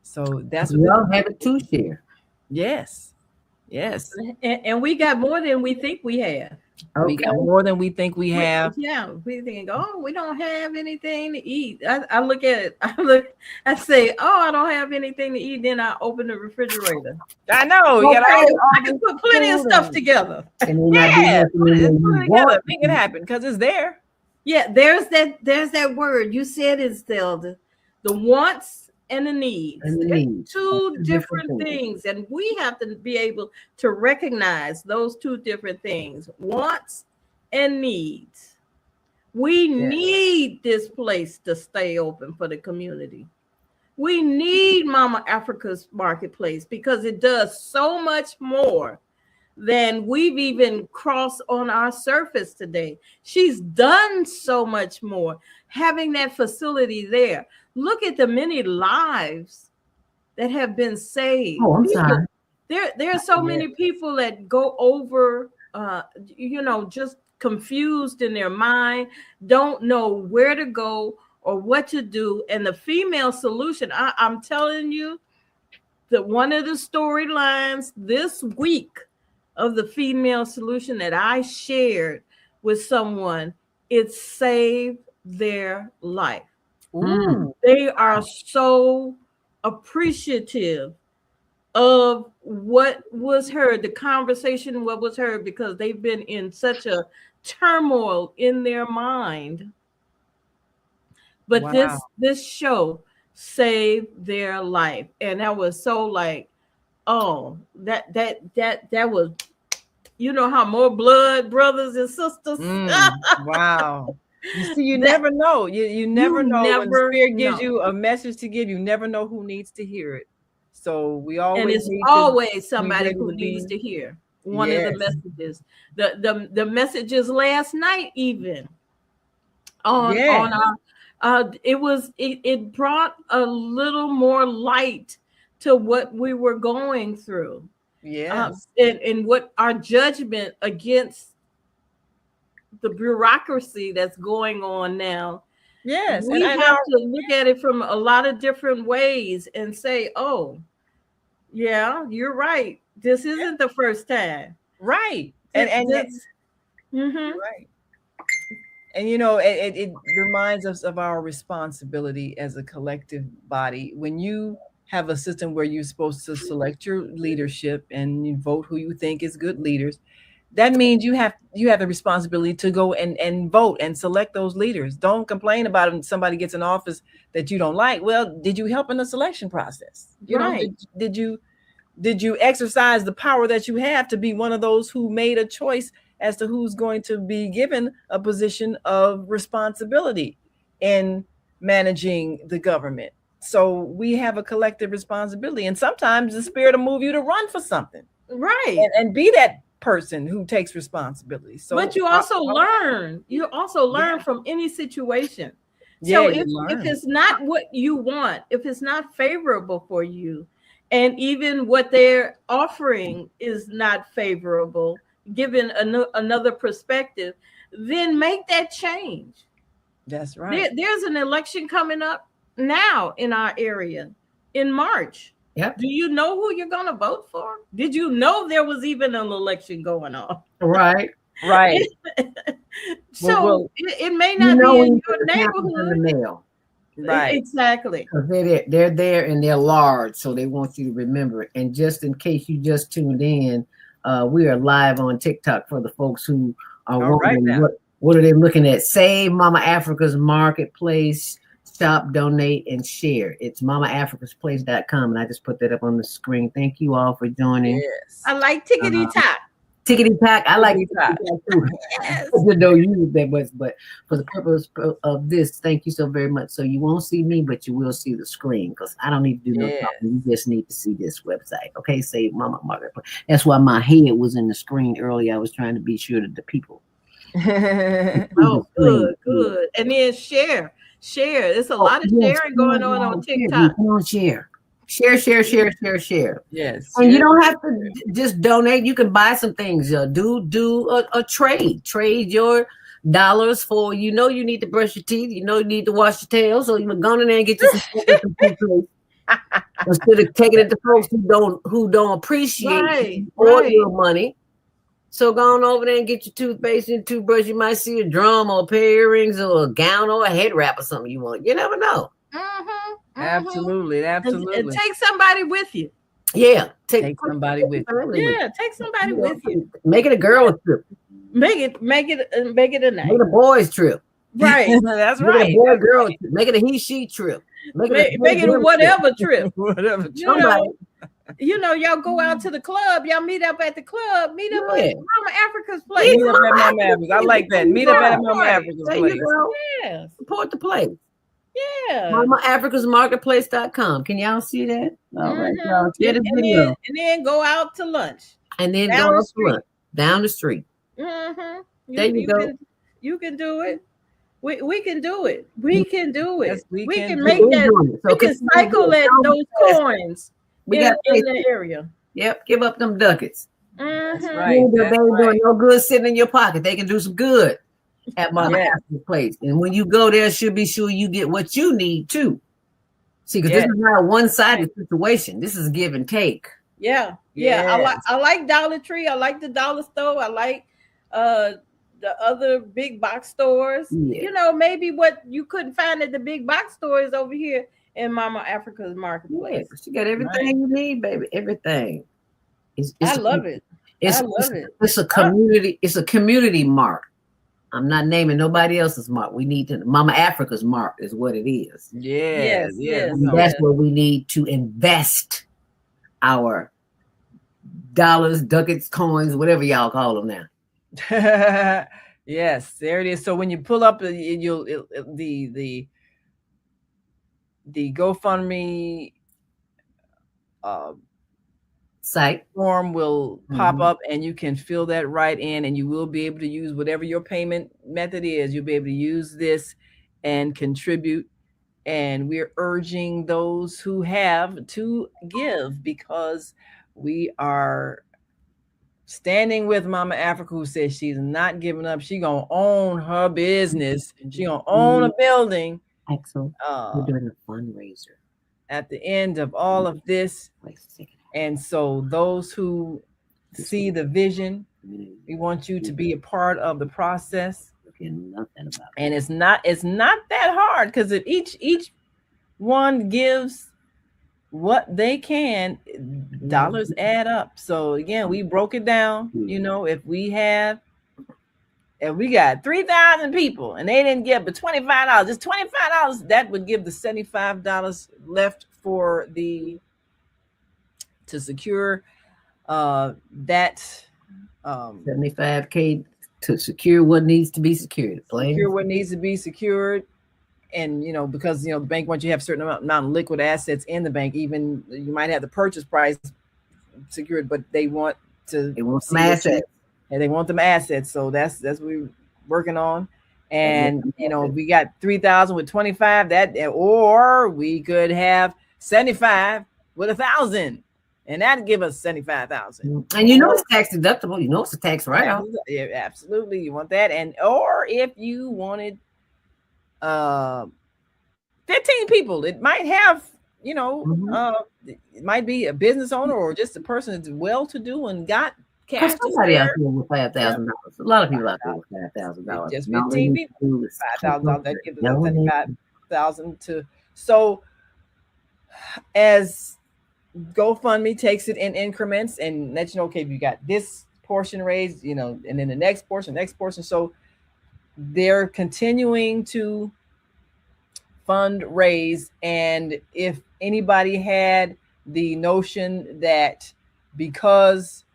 So that's we all have it to share. Yes. And we got more than we think we have. Okay. We got more than we think we have. Yeah, we think, we don't have anything to eat. I look at it. I say, I don't have anything to eat. Then I open the refrigerator. I know. I can put plenty of stuff together. Put it together. Make it happen because it's there. Yeah, there's that word you said, is the wants and the needs. Two different things. And we have to be able to recognize those two different things, wants and needs. We need this place to stay open for the community. We need Mama Africa's marketplace because it does so much more than we've even crossed on our surface today. She's done so much more. Having that facility there. Look at the many lives that have been saved. Oh, I'm sorry. There are so many people that go over, just confused in their mind, don't know where to go or what to do. And the female solution, I'm telling you, that one of the storylines this week of the female solution that I shared with someone, it saved their life. Ooh. They are so appreciative of what was heard, the conversation, what was heard, because they've been in such a turmoil in their mind. But Wow. this show saved their life. And that was so like, oh, that was, you know how more blood, brothers and sisters. Wow. You see, you never know. You never know when the Spirit gives you a message to give. You never know who needs to hear it. So we always and it's need always to somebody who needs to hear one of the messages. The messages last night, even on our it brought a little more light to what we were going through. Yes. And what our judgment against the bureaucracy that's going on now. Yes. We have to look at it from a lot of different ways and say, oh, yeah, you're right. This isn't the first time. Right. And right. And it reminds us of our responsibility as a collective body. When you have a system where you're supposed to select your leadership and you vote who you think is good leaders, that means you have the responsibility to go and vote and select those leaders. Don't complain about it when somebody gets in office that you don't like. Well, did you help in the selection process? Did you exercise the power that you have to be one of those who made a choice as to who's going to be given a position of responsibility in managing the government? So we have a collective responsibility, and sometimes the Spirit will move you to run for something, right, and be that person who takes responsibility. So, but you also learn. You also learn from any situation. So if it's not what you want, if it's not favorable for you, and even what they're offering is not favorable, given another perspective, then make that change. That's right. There's an election coming up now in our area in March. Yep. Do you know who you're going to vote for? Did you know there was even an election going on? Right. So it may not be in your neighborhood. In the mail. Right. Exactly. They're there and they're large, so they want you to remember it. And just in case you just tuned in, we are live on TikTok for the folks who are wondering what are they looking at. Save Mama Africa's Marketplace. Shop, donate, and share. It's mamaafricasplace.com, and I just put that up on the screen. Thank you all for joining. Yes. I like Tickety Tock. Tickety Tock. I like Tickety Tock too. Yes. I don't use that much, but for the purpose of this, thank you so very much. So you won't see me, but you will see the screen because I don't need to do no talking. You just need to see this website. Okay, Save Mama Marketplace. That's why my head was in the screen earlier. I was trying to be sure that the people. Oh, good. And then share. There's a lot of sharing going on TikTok. Come on, share. Share. Yes. And you don't have to just donate. You can buy some things. Do a trade. Trade your dollars for, you need to brush your teeth. You need to wash your tail. So you're going in there and get you some instead of taking it to folks who don't appreciate your money. So go on over there and get your toothpaste and toothbrush. You might see a drum or a pair of earrings or a gown or a head wrap or something you want. You never know. Absolutely. And take somebody with you. Yeah. Take somebody with you. Yeah, take somebody with you. Make it a girl trip. Make it a night. Make it a boys trip. Right. That's Make right. it a boy girl trip. Make it a he-she trip. Make it a whatever trip. Whatever. Y'all go out to the club. Y'all meet up at the club. Meet up at Mama Africa's place. Meet up at Mama Africa's. I like that. Meet up at Mama Africa's place. Yes. Support the place. Yeah. MamaAfricasMarketplace.com. Can y'all see that? All right, y'all share this video. And then go out to lunch. And then down go the out to street. lunch. Down the street. Mm-hmm. There you go. You can do it. We can do it. We can do it. Yes, we can can make do that. it. So We can cycle at those coins we in got the area. Yep, give up them ducats. That's right. They ain't doing no good sitting in your pocket. They can do some good at Mama Africa's place. And when you go there, should be sure you get what you need too. See, because this is not a one-sided situation. This is give and take. Yeah. I like Dollar Tree. I like the dollar store. I like the other big box stores. Yeah. You know, maybe what you couldn't find at the big box stores over here in Mama Africa's Marketplace. Yeah, she got everything you need, baby. Everything. I love it. It's a community. It's a community mark. I'm not naming nobody else's mark. We need to. Mama Africa's mark is what it is. Yes. That's where we need to invest our dollars, ducats, coins, whatever y'all call them now. Yes, there it is. So when you pull up the GoFundMe site form will pop up, and you can fill that right in, and you will be able to use whatever your payment method is. You'll be able to use this and contribute. And we're urging those who have to give, because we are standing with Mama Africa, who says she's not giving up. She's going to own her business. She's going to own a building. Excellent. We're doing a fundraiser at the end of all of this. And so those who see the vision, we want you to be a part of the process. And it's not that hard, because if each one gives what they can, dollars add up. So again, we broke it down. You know, if we got 3,000 people and they didn't give but $25, just $25, that would give the $75 left to secure that $75K to secure what needs to be secured. Secure what needs to be secured. And, you know, because, you know, the bank wants you to have a certain amount of liquid assets in the bank. Even you might have the purchase price secured, but they want some assets. And they want them assets. So that's what we're working on. And, you know, we got 3,000 with 25, or we could have 75 with 1,000. And that'd give us 75,000. And you know it's tax deductible. You know it's a tax write-off. Yeah, absolutely. You want that. And or if you wanted 15 people, it might have, you know, it might be a business owner or just a person that's well-to-do and got cash. Somebody out there with $5,000. A lot of people out there with $5,000. Just 15 people. $5,000. That gives us 75,000 to. So as GoFundMe takes it in increments and lets you know, okay, you got this portion raised, you know, and then the next portion. So they're continuing to fundraise. And if anybody had the notion that because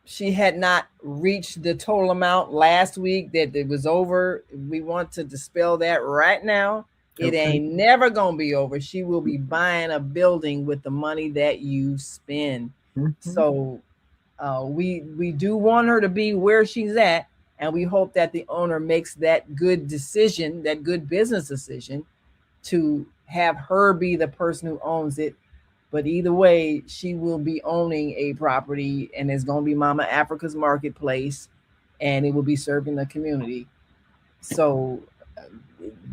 she had not reached the total amount last week that it was over, we want to dispel that right now. It ain't never gonna be over. She will be buying a building with the money that you spend. So we do want her to be where she's at, and we hope that the owner makes that good decision, that good business decision, to have her be the person who owns it. But either way, she will be owning a property, and it's going to be Mama Africa's Marketplace, and it will be serving the community. So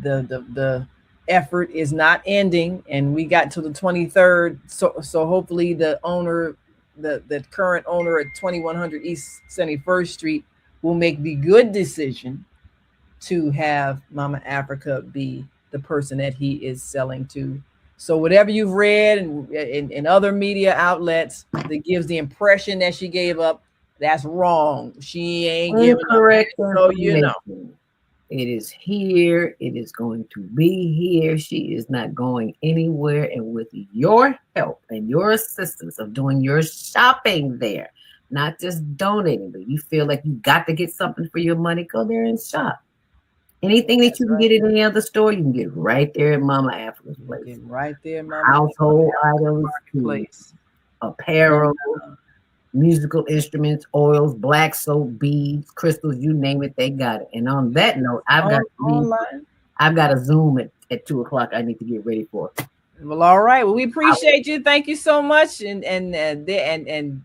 the effort is not ending, and we got to the 23rd. So hopefully the owner, the current owner at 2100 East 71st Street, will make the good decision to have Mama Africa be the person that he is selling to. So whatever you've read in other media outlets that gives the impression that she gave up, that's wrong. She ain't giving up. So you know. It is here. It is going to be here. She is not going anywhere. And with your help and your assistance of doing your shopping there, not just donating, but you feel like you got to get something for your money, go there and shop. Anything that you can get at any other store, you can get right there at Mama Africa's place. Get right there, Mama. Household items, Marketplace. Apparel, musical instruments, oils, black soap, beads, crystals, you name it, they got it. And on that note, I've got a Zoom at 2:00 I need to get ready for. Well, all right. Well, we appreciate you. Thank you so much, and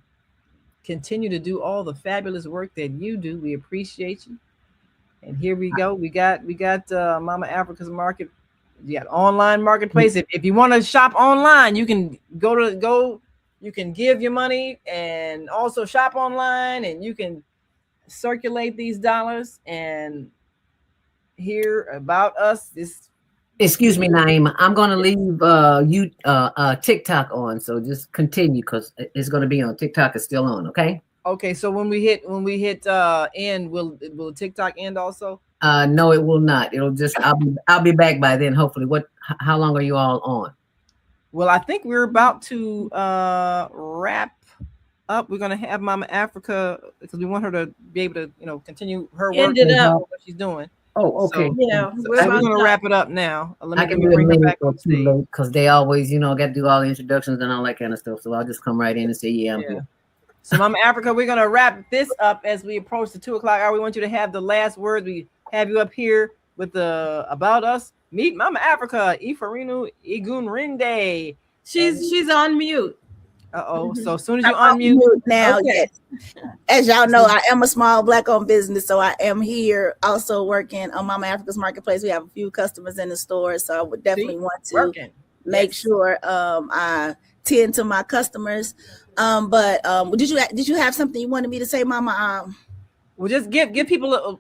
continue to do all the fabulous work that you do. We appreciate you. And here we go. We got Mama Africa's Market. You got online marketplace. If you want to shop online, you can go. You can give your money and also shop online, and you can circulate these dollars and hear about us. Excuse me, Naima. I'm going to leave TikTok on, so just continue because it's going to be on. TikTok is still on, okay? Okay, so when we hit end, will TikTok end also? No, it will not. It'll just I'll be back by then. Hopefully. How long are you all on? Well, I think we're about to wrap up. We're gonna have Mama Africa because we want her to be able to continue her work. End it up. What she's doing. Oh, okay. So, yeah, we're gonna wrap it up now. Let me bring her back on stage because they always, got to do all the introductions and all that kind of stuff. So I'll just come right in and say, yeah, I'm here. So, Mama Africa, we're gonna wrap this up as we approach the 2:00 hour. We want you to have the last word. We have you up here with the about us. Meet Mama Africa, Ifarinu Igunrinde. She's on mute. So as soon as you unmute now, yes. As y'all know, I am a small Black-owned business, so I am here also working on Mama Africa's Marketplace. We have a few customers in the store, so I would definitely want to make sure I tend to my customers. But did you have something you wanted me to say, Mama? Well, just give people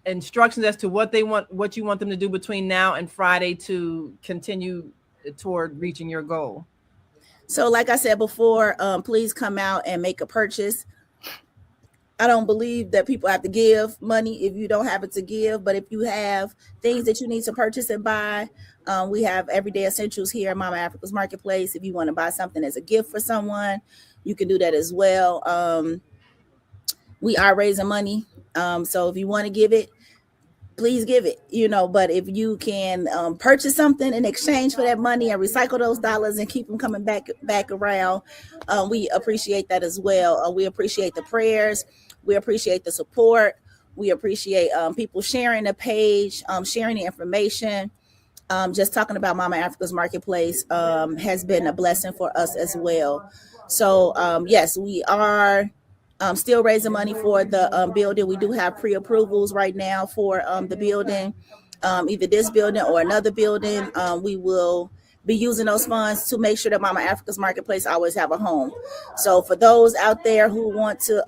instructions as to what you want them to do between now and Friday to continue toward reaching your goal. So like I said before, please come out and make a purchase. I don't believe that people have to give money if you don't have it to give, but if you have things that you need to purchase and buy, we have everyday essentials here at Mama Africa's Marketplace. If you want to buy something as a gift for someone, you can do that as well. We are raising money. So if you want to give it, please give it, but if you can purchase something in exchange for that money and recycle those dollars and keep them coming back around, we appreciate that as well. We appreciate the prayers. We appreciate the support. We appreciate people sharing the page, sharing the information. Just talking about Mama Africa's Marketplace has been a blessing for us as well. So yes, we are still raising money for the building. We do have pre-approvals right now for the building, either this building or another building. We will be using those funds to make sure that Mama Africa's Marketplace always have a home. So for those out there who want to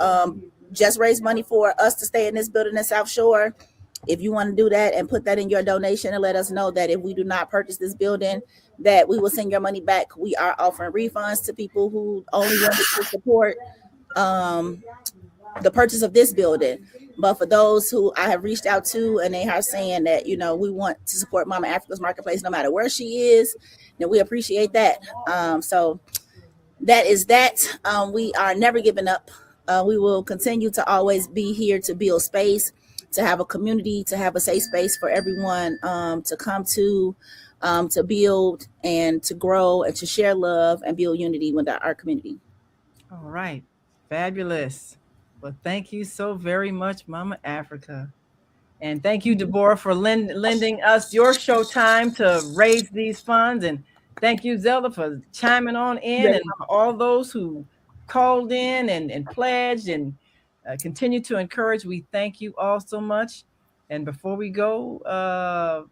just raise money for us to stay in this building in South Shore, if you want to do that and put that in your donation and let us know that if we do not purchase this building, that we will send your money back. We are offering refunds to people who only wanted to support the purchase of this building. But for those who I have reached out to and they are saying that, we want to support Mama Africa's Marketplace no matter where she is, then we appreciate that. So that is that. We are never giving up. We will continue to always be here to build space, to have a community, to have a safe space for everyone to come to build and to grow and to share love and build unity with our community. All right. Fabulous. Well, thank you so very much, Mama Africa. And thank you, Deborah, for lending us your show time to raise these funds. And thank you, Zelda, for chiming on in, and all those who called in and pledged and continue to encourage. We thank you all so much. And before we go,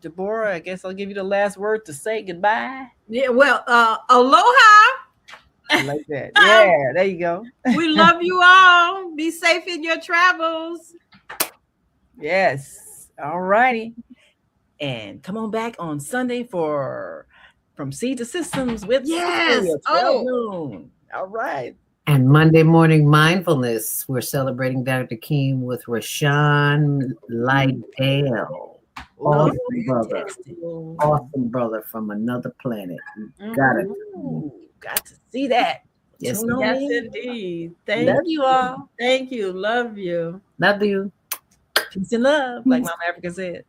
Deborah, I guess I'll give you the last word to say goodbye. Yeah, well, aloha. I like that. Yeah, there you go. We love you all. Be safe in your travels. Yes. All righty. And come on back on Sunday for From Seed to Systems with Yes. Noon. All right. And Monday Morning Mindfulness, we're celebrating Dr. King with Rashawn Lydell. Awesome brother from another planet. Got to see that. Yes, indeed. Love you all. Thank you. Love you. Love you. Peace and love, like Mama Africa says.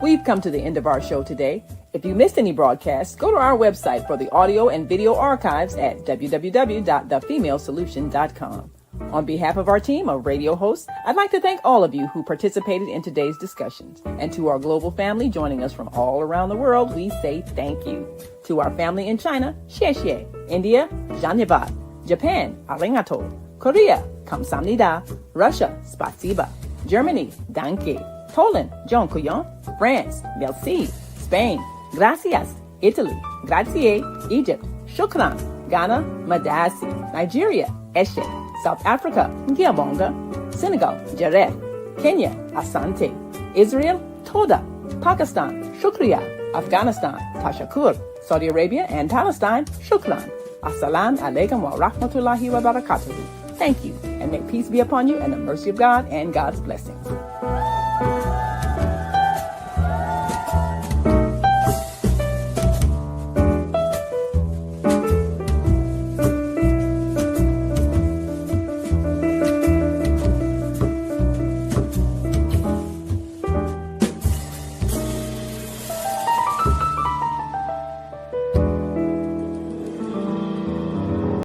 We've come to the end of our show today. If you missed any broadcasts, go to our website for the audio and video archives at www.thefemalesolution.com. On behalf of our team of radio hosts, I'd like to thank all of you who participated in today's discussions. And to our global family joining us from all around the world, we say thank you. To our family in China, xie xie. India, Dhanyavad. Japan, arigato. Korea, kamsamnida. Russia, spasiba. Germany, danke. Poland, dziękuję. France, merci. Spain, gracias. Italy, grazie. Egypt, shukran. Ghana, madasi. Nigeria, eshe. South Africa, Ngiyabonga. Senegal, Jaref. Kenya, Asante. Israel, Toda. Pakistan, Shukriya. Afghanistan, Tashakur. Saudi Arabia and Palestine, Shukran. Assalamu alaikum wa rahmatullahi wa barakatuhu. Thank you, and may peace be upon you and the mercy of God and God's blessings.